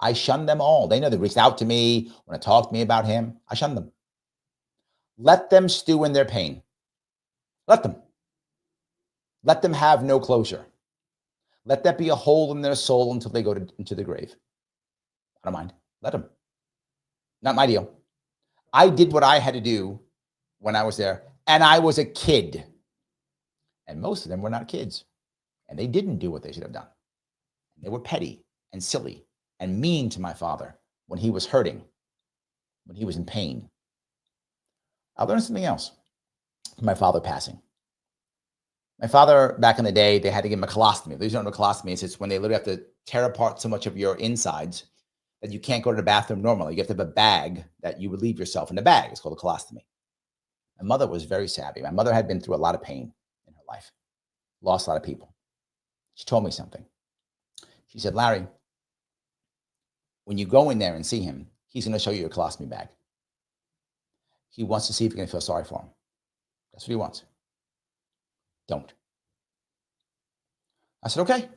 I shun them all. They know they reached out to me, want to talk to me about him. I shun them. Let them stew in their pain. Let them. Let them have no closure. Let that be a hole in their soul until they go into the grave. I don't mind. Let them. Not my deal. I did what I had to do when I was there, and I was a kid. And most of them were not kids. And they didn't do what they should have done. They were petty and silly and mean to my father when he was hurting, when he was in pain. I learned something else from my father passing. My father, back in the day, they had to give him a colostomy. These don't know what a colostomy is. It's when they literally have to tear apart so much of your insides that you can't go to the bathroom normally. You have to have a bag that you relieve yourself in the bag. It's called a colostomy. My mother was very savvy. My mother had been through a lot of pain in her life, lost a lot of people. She told me something. She said, Larry, when you go in there and see him, he's going to show you your colostomy bag. He wants to see if you're going to feel sorry for him. That's what he wants. Don't. I said, okay.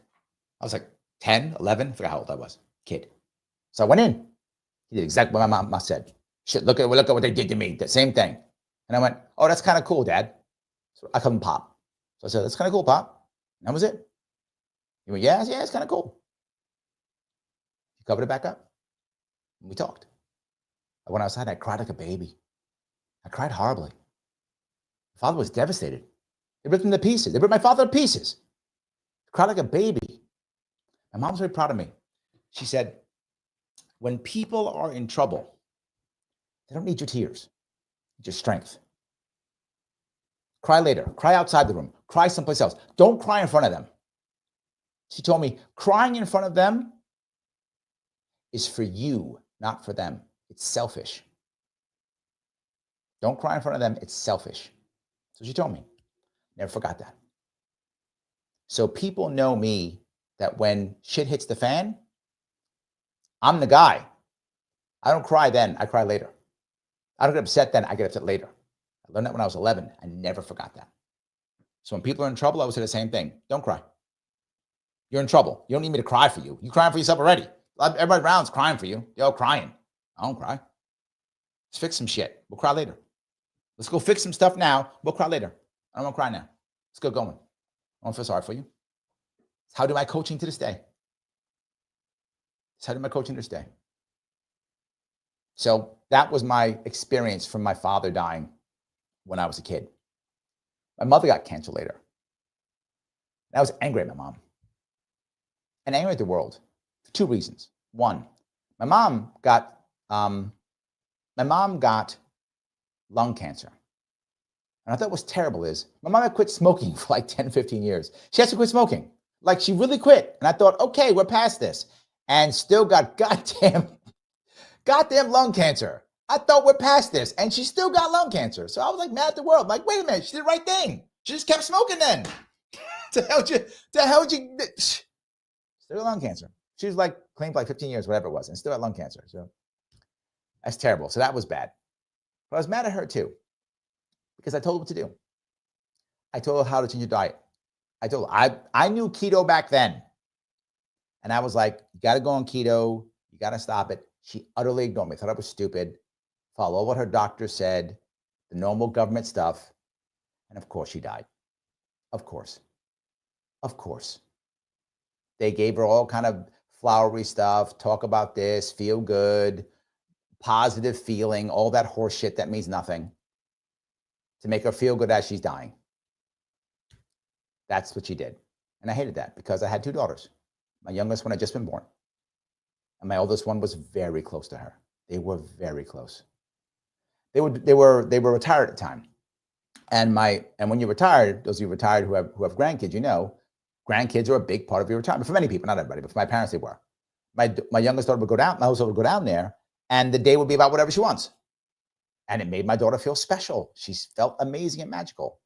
I was like 10, 11, I forgot how old I was, kid. So I went in. He did exactly what my mom said. Shit, look at what they did to me. The same thing. And I went, oh, that's kind of cool, Dad. So I called him Pop. So I said, that's kind of cool, Pop. And that was it. He went, yeah, it's kind of cool. He covered it back up. And we talked. I went outside and I cried like a baby. I cried horribly. My father was devastated. They ripped him to pieces. They ripped my father to pieces. I cried like a baby. My mom's very proud of me. She said, when people are in trouble, they don't need your tears. They need your strength. Cry later. Cry outside the room. Cry someplace else. Don't cry in front of them. She told me, crying in front of them is for you, not for them. It's selfish. Don't cry in front of them. It's selfish. So she told me. Never forgot that. So people know me that when shit hits the fan, I'm the guy. I don't cry then. I cry later. I don't get upset then. I get upset later. I learned that when I was 11. I never forgot that. So when people are in trouble, I would say the same thing. Don't cry. You're in trouble. You don't need me to cry for you. You're crying for yourself already. Everybody around's crying for you. You're all crying. I don't cry. Let's fix some shit. We'll cry later. Let's go fix some stuff now. We'll cry later. I don't want to cry now. Let's get going. I don't feel sorry for you. It's how I do my coaching to this day. It's how I do my coaching to this day. So that was my experience from my father dying when I was a kid. My mother got cancer later. And I was angry at my mom. And angry at the world for two reasons. One, my mom got lung cancer. And I thought what was terrible is my mom had quit smoking for like 10, 15 years. She has to quit smoking. Like she really quit. And I thought, okay, we're past this. And still got goddamn lung cancer. I thought we're past this. And she still got lung cancer. So I was like mad at the world. Like, wait a minute, she did the right thing. She just kept smoking then. The hell you still got lung cancer. She was like clean for like 15 years, whatever it was, and still had lung cancer. So that's terrible. So that was bad. But I was mad at her too, because I told her what to do. I told her how to change her diet. I knew keto back then. And I was like, you got to go on keto. You got to stop it. She utterly ignored me. Thought I was stupid. Follow what her doctor said, the normal government stuff. And of course she died. Of course. They gave her all kind of flowery stuff, talk about this, feel good, positive feeling, all that horse shit that means nothing to make her feel good as she's dying. That's what she did. And I hated that because I had two daughters. My youngest one had just been born. And my oldest one was very close to her. They were very close. They were retired at the time. And when you're retired, those of you retired who have grandkids, you know, grandkids are a big part of your retirement. For many people, not everybody, but for my parents, they were. My youngest daughter would go down, my oldest daughter would go down there, and the day would be about whatever she wants. And it made my daughter feel special. She felt amazing and magical.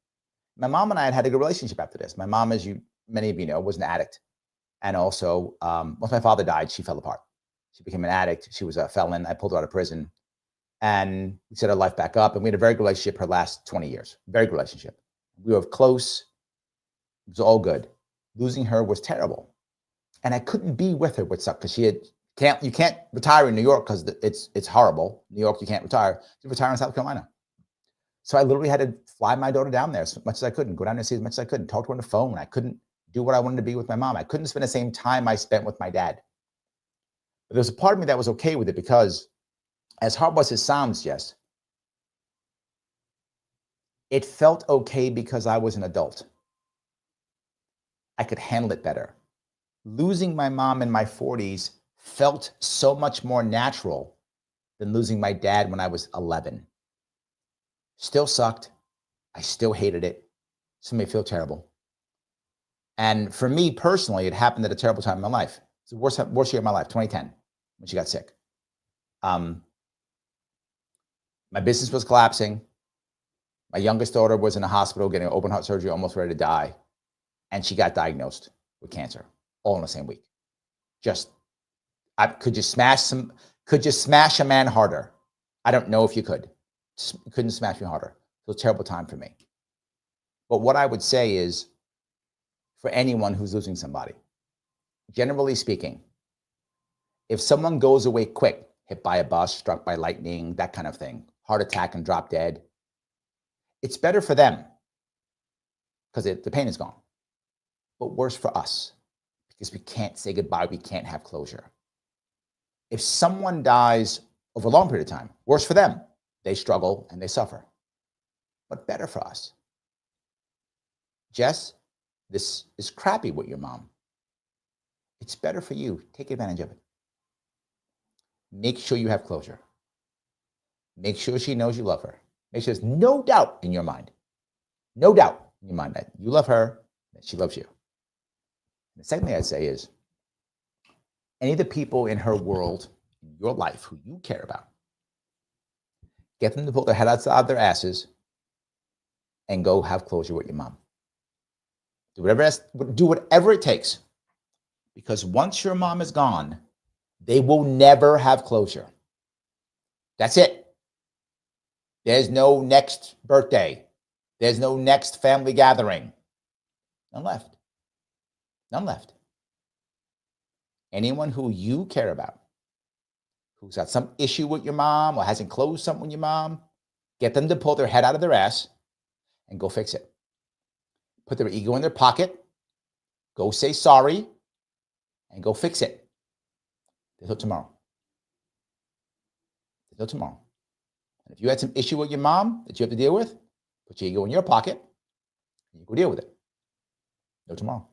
My mom and I had a good relationship after this. My mom, as many of you know, was an addict. And also, once my father died, she fell apart. She became an addict. She was a felon. I pulled her out of prison. And we set her life back up. And we had a very good relationship her last 20 years. Very good relationship. We were close. It was all good. Losing her was terrible. And I couldn't be with her, which sucked, because you can't retire in New York because it's horrible. New York, you can't retire. You retire in South Carolina. So I literally had to fly my daughter down there as much as I could and go down there and see as much as I could and talk to her on the phone. I couldn't do what I wanted to be with my mom. I couldn't spend the same time I spent with my dad. But there was a part of me that was okay with it, because as hard as it sounds, Jess, it felt okay because I was an adult. I could handle it better. Losing my mom in my 40s felt so much more natural than losing my dad when I was 11. Still sucked. I still hated it. This made me feel terrible. And for me personally, it happened at a terrible time in my life. It's the worst year of my life, 2010, when she got sick. My business was collapsing. My youngest daughter was in a hospital getting open heart surgery, almost ready to die. And she got diagnosed with cancer all in the same week. Could you smash a man harder? I don't know if you could. Couldn't smash me harder. It was a terrible time for me. But what I would say is, for anyone who's losing somebody, generally speaking, if someone goes away quick, hit by a bus, struck by lightning, that kind of thing, heart attack and drop dead, it's better for them because the pain is gone. But worse for us, because we can't say goodbye, we can't have closure. If someone dies over a long period of time, worse for them. They struggle and they suffer. But better for us. Jess, this is crappy with your mom. It's better for you. Take advantage of it. Make sure you have closure. Make sure she knows you love her. Make sure there's no doubt in your mind. No doubt in your mind that you love her, that she loves you. The second thing I'd say is, any of the people in her world, in your life, who you care about, get them to pull their head outside their asses and go have closure with your mom. Do whatever it takes. Because once your mom is gone, they will never have closure. That's it. There's no next birthday. There's no next family gathering. None left. None left. Anyone who you care about, who's got some issue with your mom or hasn't closed something with your mom, get them to pull their head out of their ass and go fix it. Put their ego in their pocket, go say sorry, and go fix it. Until tomorrow. Until tomorrow. And if you had some issue with your mom that you have to deal with, put your ego in your pocket and you go deal with it. Until tomorrow.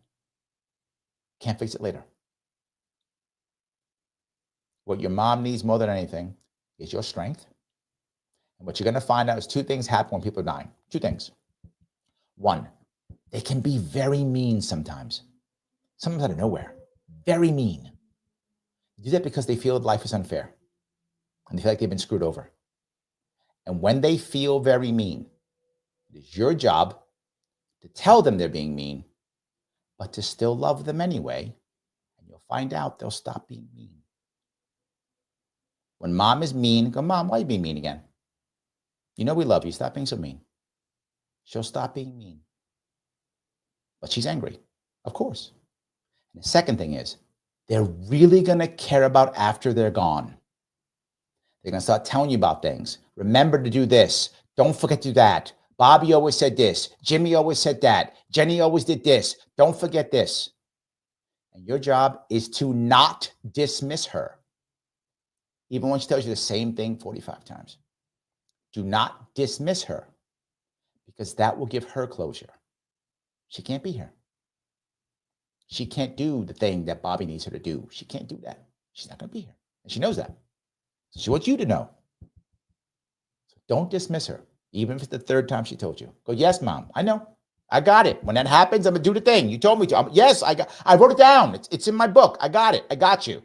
Can't fix it later. What your mom needs more than anything is your strength. And what you're going to find out is two things happen when people are dying. Two things. One, they can be very mean sometimes. Sometimes out of nowhere. Very mean. They do that because they feel life is unfair. And they feel like they've been screwed over. And when they feel very mean, it is your job to tell them they're being mean, but to still love them anyway. And you'll find out they'll stop being mean. When mom is mean, go, Mom, why are you being mean again? You know we love you. Stop being so mean. She'll stop being mean. But she's angry, of course. And the second thing is, they're really going to care about after they're gone. They're going to start telling you about things. Remember to do this. Don't forget to do that. Bobby always said this. Jimmy always said that. Jenny always did this. Don't forget this. And your job is to not dismiss her. Even when she tells you the same thing 45 times. Do not dismiss her, because that will give her closure. She can't be here. She can't do the thing that Bobby needs her to do. She can't do that. She's not going to be here. And she knows that. So she wants you to know. So don't dismiss her, even if it's the third time she told you. Go, yes, Mom, I know. I got it. When that happens, I'm going to do the thing. You told me to. Yes, I wrote it down. It's in my book. I got it. I got you.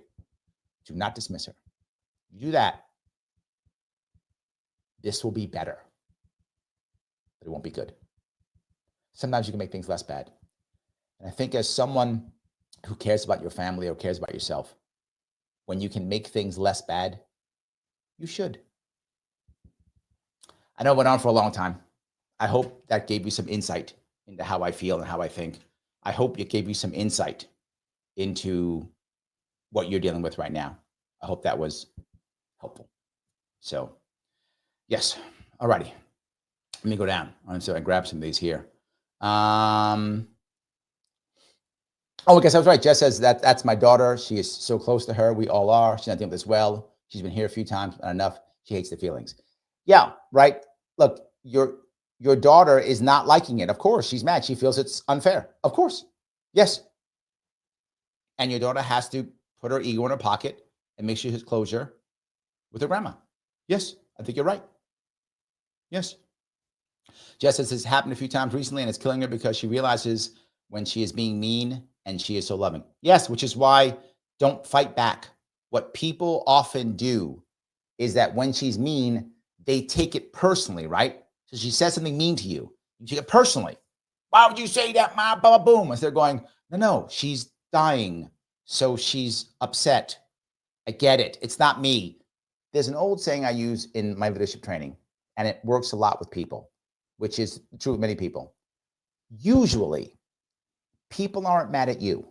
Do not dismiss her. You do that, this will be better, but it won't be good. Sometimes you can make things less bad. And I think as someone who cares about your family or cares about yourself, when you can make things less bad, you should. I know it went on for a long time. I hope that gave you some insight into how I feel and how I think. I hope it gave you some insight into what you're dealing with right now. I hope that was helpful. So, yes. All righty. Let me go down. So I grab some of these here. I guess I was right. Jess says that's my daughter. She is so close to her. We all are. She's not dealing with this well. She's been here a few times, not enough. She hates the feelings. Yeah, right. Look, your daughter is not liking it. Of course, she's mad. She feels it's unfair. Of course. Yes. And your daughter has to put her ego in her pocket and make sure she has closure with her grandma. Yes, I think you're right. Yes. Jess says this happened a few times recently and it's killing her because she realizes when she is being mean and she is so loving. Yes, which is why don't fight back. What people often do is that when she's mean, they take it personally, right? So she says something mean to you. You take it personally. Why would you say that, ma? Blah, blah, boom. Instead of going, no, she's dying. So she's upset. I get it. It's not me. There's an old saying I use in my leadership training, and it works a lot with people, which is true with many people. Usually, people aren't mad at you.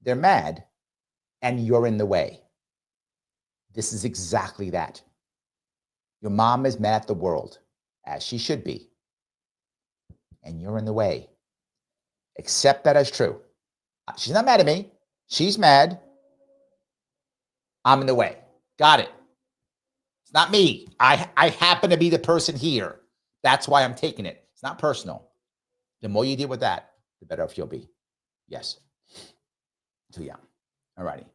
They're mad, and you're in the way. This is exactly that. Your mom is mad at the world, as she should be, and you're in the way. Accept that as true. She's not mad at me. She's mad. I'm in the way. Got it. It's not me. I happen to be the person here. That's why I'm taking it. It's not personal. The more you deal with that, the better off you'll be. Yes. So yeah. All righty.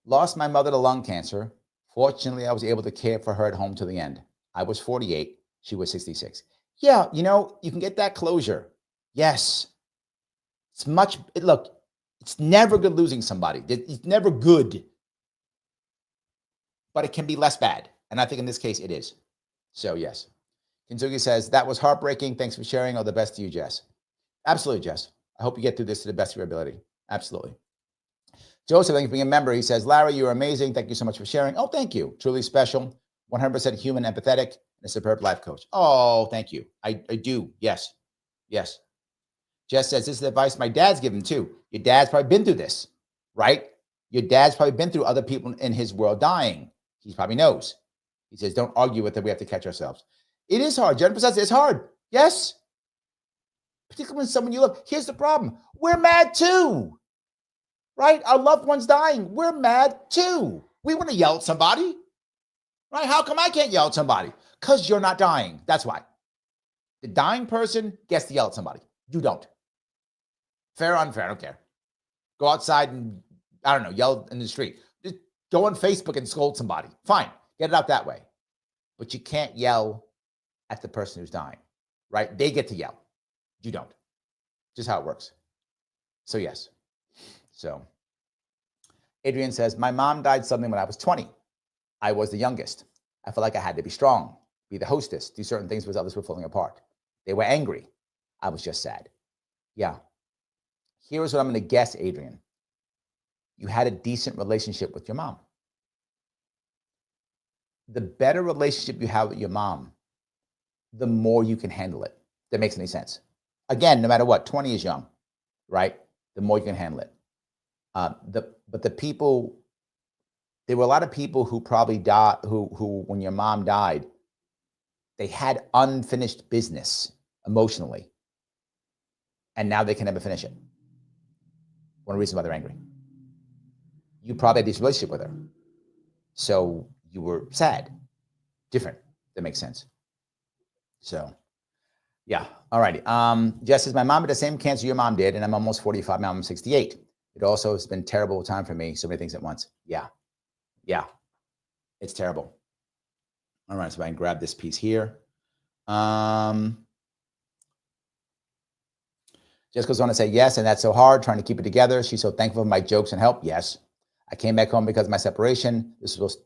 Lost my mother to lung cancer. Fortunately, I was able to care for her at home till the end. I was 48. She was 66. Yeah, you can get that closure. Yes. Look, it's never good losing somebody. It's never good. But it can be less bad. And I think in this case, it is. So yes. Kinzugi says, that was heartbreaking. Thanks for sharing. All the best to you, Jess. Absolutely, Jess. I hope you get through this to the best of your ability. Absolutely. Joseph, thank you for being a member. He says, Larry, you're amazing. Thank you so much for sharing. Oh, thank you. Truly special. 100% human, empathetic, and a superb life coach. Oh, thank you. I do. Yes. Yes. Jess says, this is advice my dad's given too. Your dad's probably been through this, right? Your dad's probably been through other people in his world dying. He probably knows. He says, don't argue with it. We have to catch ourselves. It is hard. Jennifer says it's hard. Yes. Particularly when someone you love. Here's the problem. We're mad too, right? Our loved one's dying. We're mad too. We want to yell at somebody, right? How come I can't yell at somebody? Because you're not dying. That's why. The dying person gets to yell at somebody. You don't. Fair or unfair, I don't care. Go outside and, I don't know, yell in the street. Just go on Facebook and scold somebody. Fine. Get it out that way. But you can't yell at the person who's dying, right? They get to yell. You don't. Just how it works. So yes. So Adrian says, my mom died suddenly when I was 20. I was the youngest. I felt like I had to be strong, be the hostess, do certain things because others were falling apart. They were angry. I was just sad. Yeah. Here's what I'm going to guess, Adrian. You had a decent relationship with your mom. The better relationship you have with your mom, the more you can handle it. If that makes any sense. Again, no matter what, 20 is young, right? The more you can handle it. But the people, there were a lot of people who probably died, who when your mom died, they had unfinished business emotionally. And now they can never finish it. One reason why they're angry. You probably had this relationship with her. So you were sad. Different. That makes sense. So, yeah. All righty. Jess says, my mom had the same cancer your mom did, and I'm almost 45 now. I'm 68. It also has been a terrible time for me. So many things at once. Yeah. Yeah. It's terrible. All right. So I can grab this piece here. Jess goes on to say, yes, and that's so hard, trying to keep it together. She's so thankful for my jokes and help. Yes. I came back home because of my separation. This was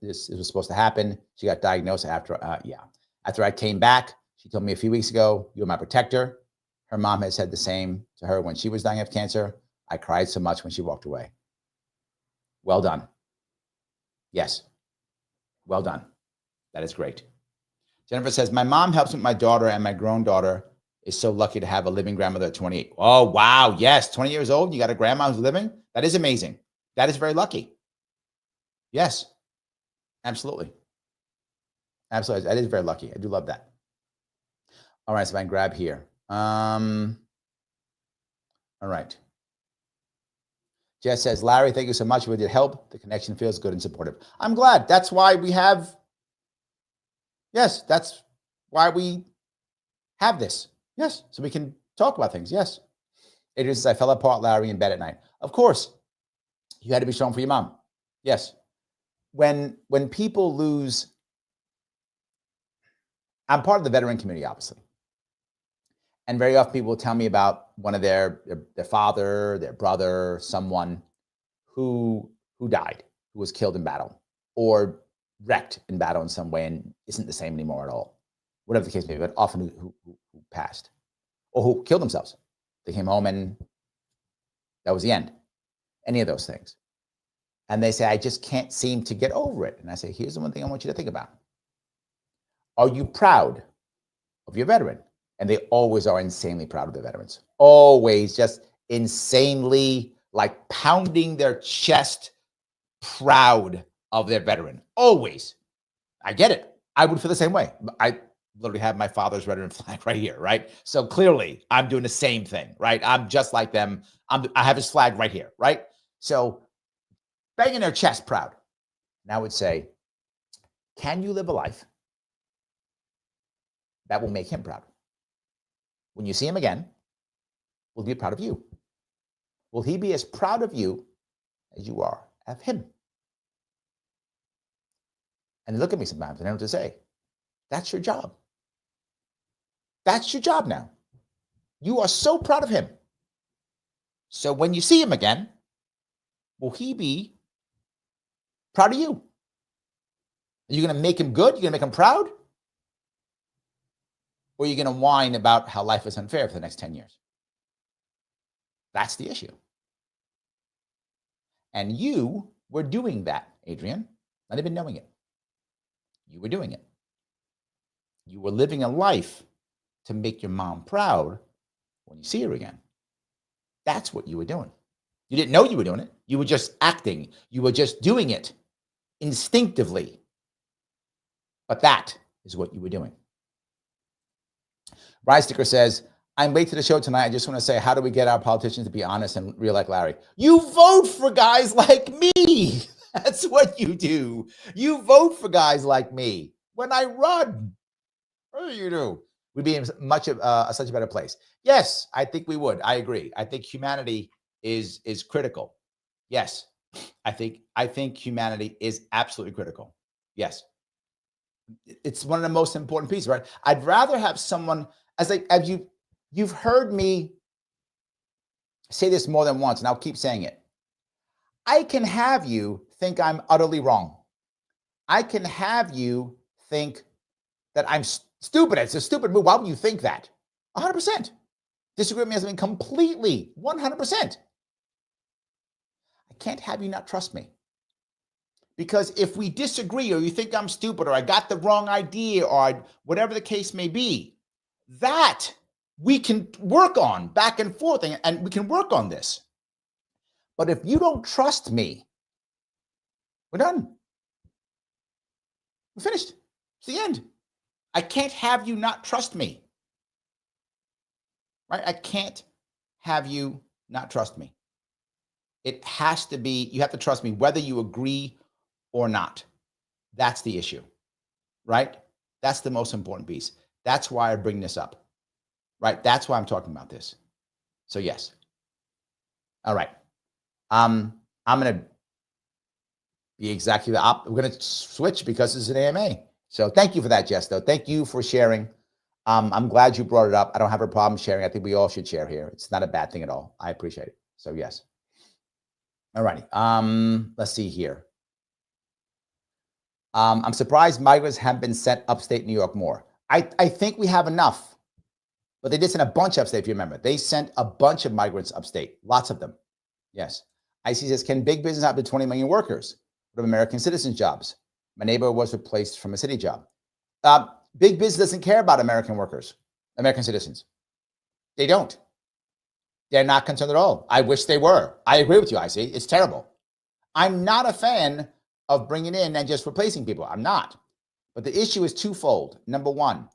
supposed to happen. She got diagnosed after I came back. She told me a few weeks ago, "You're my protector." Her mom had said the same to her when she was dying of cancer. I cried so much when she walked away. Well done. Yes. Well done. That is great. Jennifer says, my mom helps with my daughter, and my grown daughter is so lucky to have a living grandmother at 28. Oh, wow. Yes. 20 years old. You got a grandma who's living. That is amazing. That is very lucky. Yes. Absolutely. Absolutely. That is very lucky. I do love that. All right. So if I can grab here. All right. Jess says, Larry, thank you so much. We did help. The connection feels good and supportive. I'm glad. That's why we have, yes, that's why we have this. Yes, so we can talk about things. Yes. Adrian says, I fell apart, Larry, in bed at night. Of course, you had to be strong for your mom. Yes. When people lose, I'm part of the veteran community, obviously. And very often people will tell me about one of their father, their brother, someone who died, who was killed in battle or wrecked in battle in some way and isn't the same anymore at all. Whatever the case may be, but often who passed or who killed themselves. They came home and that was the end. Any of those things. And they say, I just can't seem to get over it. And I say, here's the one thing I want you to think about. Are you proud of your veteran? And they always are insanely proud of their veterans. Always just insanely like pounding their chest, proud of their veteran. Always. I get it. I would feel the same way. I literally have my father's veteran flag right here, right? So clearly I'm doing the same thing, right? I'm just like them. I have his flag right here, right? So banging their chest, proud. And I would say, can you live a life that will make him proud? When you see him again, will he be proud of you? Will he be as proud of you as you are of him? And they look at me sometimes and I know what to say. That's your job. That's your job now. You are so proud of him. So when you see him again, will he be proud of you? Are you going to make him good? You're going to make him proud? Or are you going to whine about how life is unfair for the next 10 years? That's the issue. And you were doing that, Adrian, not even knowing it. You were doing it. You were living a life to make your mom proud when you see her again. That's what you were doing. You didn't know you were doing it. You were just acting. You were just doing it instinctively. But that is what you were doing. Rye Sticker says, I'm late to the show tonight. I just want to say, how do we get our politicians to be honest and real like Larry? You vote for guys like me. That's what you do. You vote for guys like me. When I run, what do you do? We'd be in such a better place. Yes, I think we would. I agree. I think humanity is critical. Yes, I think humanity is absolutely critical. Yes, it's one of the most important pieces, right? I'd rather have someone as you've heard me say this more than once, and I'll keep saying it. I can have you think I'm utterly wrong. I can have you think that I'm stupid. It's a stupid move. Why would you think that? 100%. Disagree with me as something completely, 100%. I can't have you not trust me. Because if we disagree or you think I'm stupid or I got the wrong idea or whatever the case may be, that we can work on back and forth and we can work on this. But if you don't trust me, we're done. We're finished. It's the end. I can't have you not trust me. Right? I can't have you not trust me. It has to be, you have to trust me whether you agree or not. That's the issue. Right? That's the most important piece. That's why I bring this up. Right? That's why I'm talking about this. So yes. All right. I'm going to be exactly the opposite. We're going to switch because it's an AMA. So thank you for that, Jess, though. Thank you for sharing. I'm glad you brought it up. I don't have a problem sharing. I think we all should share here. It's not a bad thing at all. I appreciate it. So yes. All righty. Let's see here. I'm surprised migrants have been sent upstate New York more. I think we have enough, but they did send a bunch upstate, if you remember. They sent a bunch of migrants upstate, lots of them. Yes. IC says, can big business have to 20 million workers? What of American citizens' jobs? My neighbor was replaced from a city job. Big business doesn't care about American workers, American citizens. They don't. They're not concerned at all. I wish they were. I agree with you, IC. It's terrible. I'm not a fan of bringing in and just replacing people. I'm not. But the issue is twofold. Number one,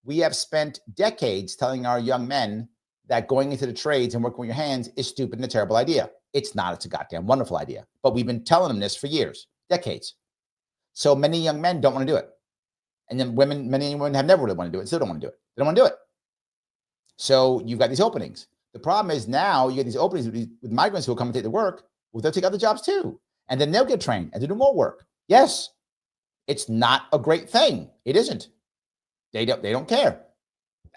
we have spent decades telling our young men that going into the trades and working with your hands is stupid and a terrible idea. It's not. It's a goddamn wonderful idea. But we've been telling them this for years, decades. So many young men don't want to do it. And then many women have never really wanted to do it, still don't want to do it. They don't want to do it. So you've got these openings. The problem is now you get these openings with migrants who will come and take the work. Well, they'll take other jobs too. And then they'll get trained and they'll do more work. Yes, it's not a great thing. It isn't. They don't care.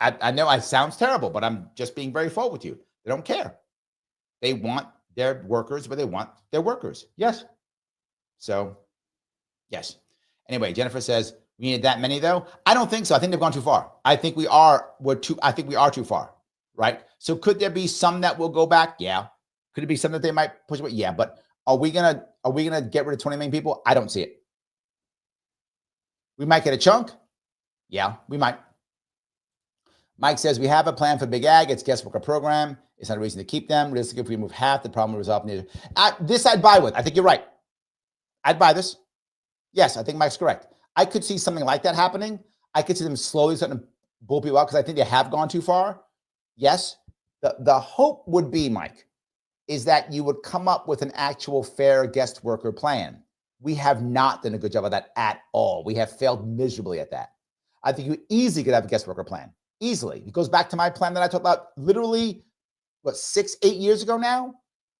I know it sounds terrible, but I'm just being very forward with you. They don't care. They want their workers, but they want their workers. Yes. So, yes. Anyway, Jennifer says, we needed that many though. I don't think so. I think they've gone too far. I think we are too far, right? So could there be some that will go back? Yeah. Could it be some that they might push away? Yeah. But are we gonna get rid of 20 million people? I don't see it. We might get a chunk. Yeah, we might. Mike says we have a plan for Big Ag. It's guest worker program. It's not a reason to keep them. Realistically, if we remove half, the problem will resolve. This I'd buy with. I think you're right. I'd buy this. Yes, I think Mike's correct. I could see something like that happening. I could see them slowly starting to pull people out because I think they have gone too far. Yes. The hope would be, Mike, is that you would come up with an actual fair guest worker plan. We have not done a good job of that at all. We have failed miserably at that. I think you easily could have a guest worker plan. Easily. It goes back to my plan that I talked about literally, 6-8 years ago now,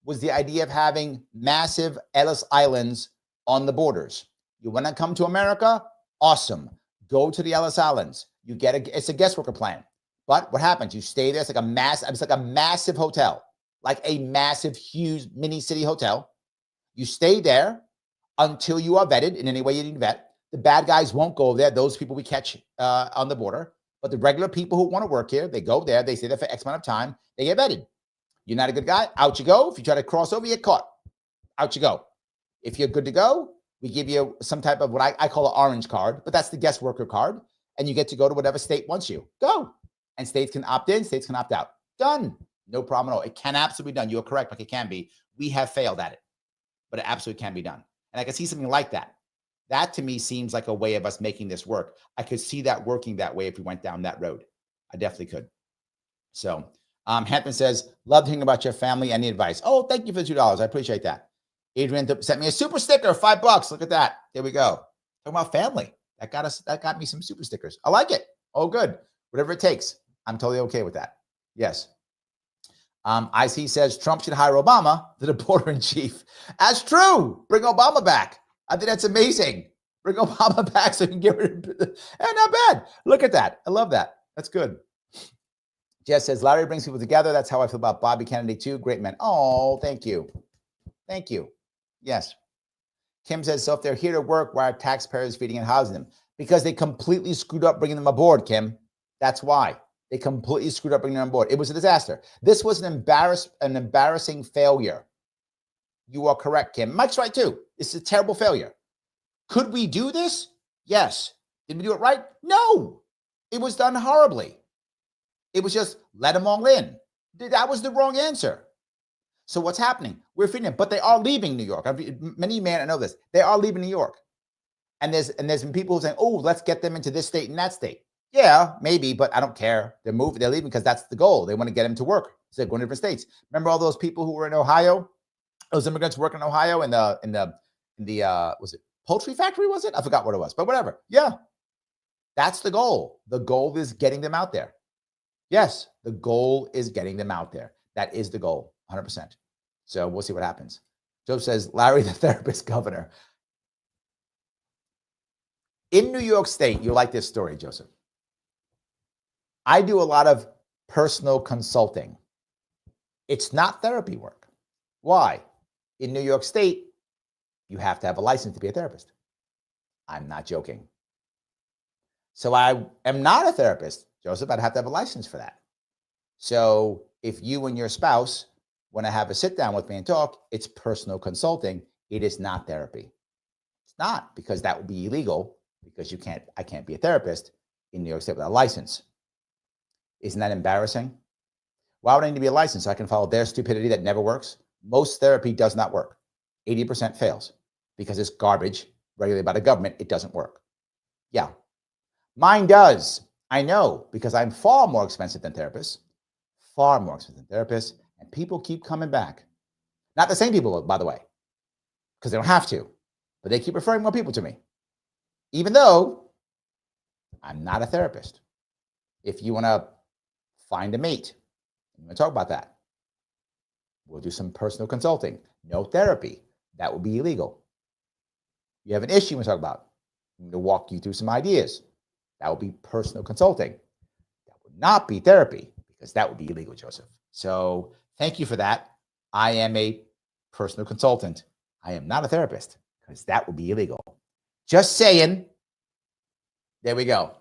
was the idea of having massive Ellis Islands on the borders. You want to come to America? Awesome. Go to the Ellis Islands. It's a guest worker plan. But what happens? You stay there. It's like a massive hotel, like a massive, huge mini city hotel. You stay there until you are vetted in any way you need to vet. The bad guys won't go there. Those people we catch on the border. But the regular people who want to work here, they go there. They stay there for X amount of time. They get vetted. You're not a good guy. Out you go. If you try to cross over, you get caught. Out you go. If you're good to go, we give you some type of what I call an orange card, but that's the guest worker card. And you get to go to whatever state wants you. Go. And states can opt in. States can opt out. Done. No problem at all. It can absolutely be done. You're correct, like it can be. We have failed at it, but it absolutely can be done. And I can see something like that. That to me seems like a way of us making this work. I could see that working that way if we went down that road. I definitely could. So Hampton says, love hearing about your family. Any advice? Oh, thank you for the $2. I appreciate that. Adrian sent me a super sticker, $5. Look at that. There we go. Talking about family. That got me some super stickers. I like it. Oh, good. Whatever it takes. I'm totally okay with that. Yes. IC says Trump should hire Obama to the border in chief. That's true. Bring Obama back. I think that's amazing. Bring Obama back so you can get rid of it. Not bad. Look at that. I love that. That's good. Jess says, Larry brings people together. That's how I feel about Bobby Kennedy too. Great man. Oh, thank you. Thank you. Yes. Kim says, so if they're here to work, why are taxpayers feeding and housing them? Because they completely screwed up bringing them aboard, Kim. That's why. They completely screwed up bringing them aboard. It was a disaster. This was an embarrassing failure. You are correct, Kim. Mike's right too. It's a terrible failure. Could we do this? Yes. Did we do it right? No. It was done horribly. It was just let them all in. That was the wrong answer. So what's happening? We're feeding them, but they are leaving New York. Many men, I know this. They are leaving New York. And there's been people who are saying, oh, let's get them into this state and that state. Yeah, maybe, but I don't care. They're leaving because that's the goal. They want to get them to work. So they're going to different states. Remember all those people who were in Ohio? Those immigrants working in Ohio in the was it poultry factory? Was it? I forgot what it was, but whatever. Yeah, that's the goal. The goal is getting them out there. Yes, the goal is getting them out there. That is the goal, 100%. So we'll see what happens. Joe says, Larry, the therapist governor. In New York State, you like this story, Joseph. I do a lot of personal consulting. It's not therapy work. Why? In New York State, you have to have a license to be a therapist. I'm not joking. So I am not a therapist, Joseph. I'd have to have a license for that. So if you and your spouse want to have a sit down with me and talk, it's personal consulting. It is not therapy. It's not, because that would be illegal, because I can't be a therapist in New York State without a license. Isn't that embarrassing? Why would I need to be a license so I can follow their stupidity that never works? Most therapy does not work. 80% fails because it's garbage regulated by the government. It doesn't work. Yeah. Mine does. I know, because I'm far more expensive than therapists. Far more expensive than therapists. And people keep coming back. Not the same people, by the way, because they don't have to. But they keep referring more people to me, even though I'm not a therapist. If you want to find a mate, I'm going to talk about that. We'll do some personal consulting. No therapy. That would be illegal. You have an issue we talk about. I'm going to walk you through some ideas. That would be personal consulting. That would not be therapy, because that would be illegal, Joseph. So thank you for that. I am a personal consultant. I am not a therapist, because that would be illegal. Just saying. There we go.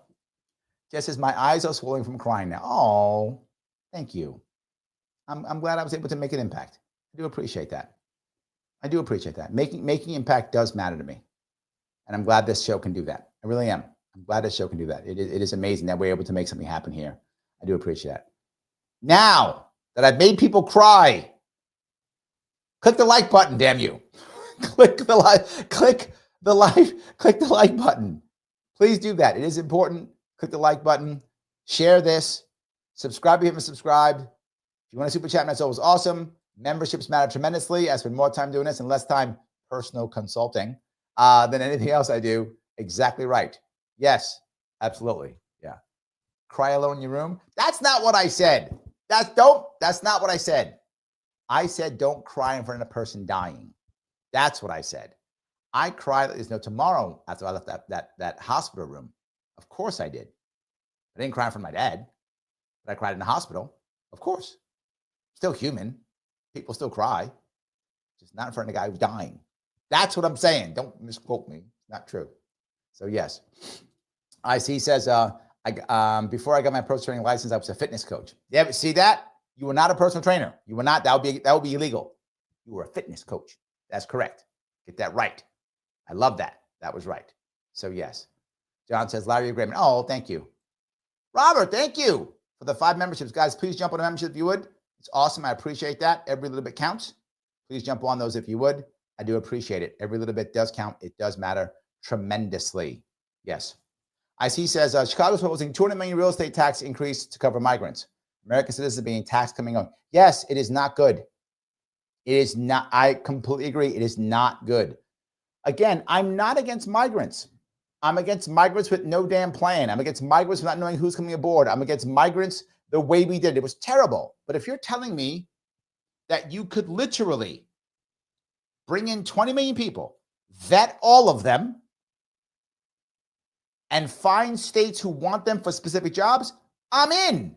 Jess says, my eyes are swollen from crying now. Oh, thank you. I'm glad I was able to make an impact. I do appreciate that. I do appreciate that. Making impact does matter to me. And I'm glad this show can do that. I really am. I'm glad this show can do that. It is amazing that we're able to make something happen here. I do appreciate that. Now that I've made people cry, click the like button, damn you. Click the like button. Please do that. It is important. Click the like button. Share this. Subscribe if you haven't subscribed. If you want to super chat, that's always awesome. Memberships matter tremendously. I spend more time doing this and less time personal consulting than anything else I do. Exactly right. Yes, absolutely. Yeah. Cry alone in your room. That's not what I said. That's not what I said. I said don't cry in front of a person dying. That's what I said. I cried. There's no tomorrow after I left that hospital room. Of course I did. I didn't cry in front of my dad, but I cried in the hospital. Of course. Still human. People still cry. Just not in front of the guy who's dying. That's what I'm saying. Don't misquote me. It's not true. So yes. IC says, before I got my personal training license, I was a fitness coach. Yeah, but see that? You were not a personal trainer. You were not. That would be illegal. You were a fitness coach. That's correct. Get that right. I love that. That was right. So yes. John says, Larry, you're great. Oh, thank you. Robert, thank you for the 5 memberships. Guys, please jump on a membership if you would. It's awesome. I appreciate that. Every little bit counts. Please jump on those if you would. I do appreciate it. Every little bit does count. It does matter tremendously. Yes. IC says, Chicago's proposing $200 million real estate tax increase to cover migrants. American citizens are being taxed coming on. Yes, it is not good. It is not. I completely agree. It is not good. Again, I'm not against migrants. I'm against migrants with no damn plan. I'm against migrants not knowing who's coming aboard. I'm against migrants the way we did. It was terrible. But if you're telling me that you could literally bring in 20 million people, vet all of them, and find states who want them for specific jobs, I'm in.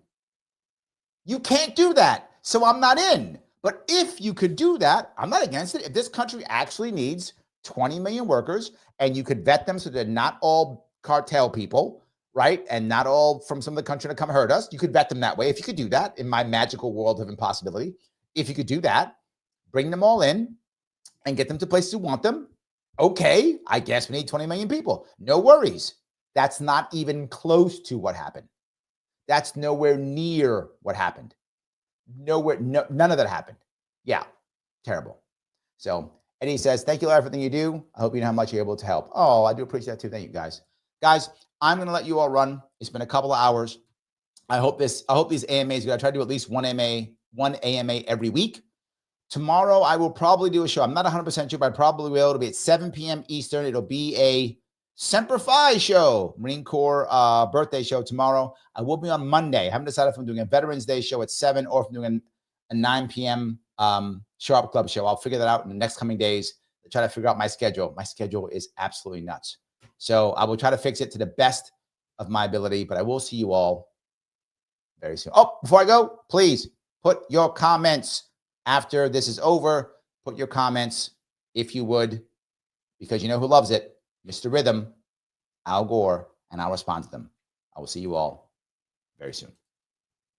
You can't do that, so I'm not in. But if you could do that, I'm not against it. If this country actually needs 20 million workers and you could vet them so they're not all cartel people, right? And not all from some of the country to come hurt us. You could vet them that way. If you could do that in my magical world of impossibility, if you could do that, bring them all in and get them to places who want them. Okay, I guess we need 20 million people. No worries. That's not even close to what happened. That's nowhere near what happened. Nowhere, none of that happened. Yeah, terrible. So Eddie says, thank you, Larry, for everything you do. I hope you know how much you're able to help. Oh, I do appreciate that too. Thank you, guys. Guys, I'm going to let you all run. It's been a couple of hours. I hope these AMAs, I try to do at least one AMA every week. Tomorrow, I will probably do a show. I'm not 100% sure, but I probably will. It'll be at 7 p.m. Eastern. It'll be a Semper Fi show, Marine Corps birthday show tomorrow. I will be on Monday. I haven't decided if I'm doing a Veterans Day show at 7 or if I'm doing a 9 p.m. Sharpe Club show. I'll figure that out in the next coming days to try to figure out my schedule. My schedule is absolutely nuts. So I will try to fix it to the best of my ability, but I will see you all very soon. Oh, before I go, please put your comments after this is over. Put your comments, if you would, because you know who loves it? Mr. Rhythm, Al Gore, and I'll respond to them. I will see you all very soon.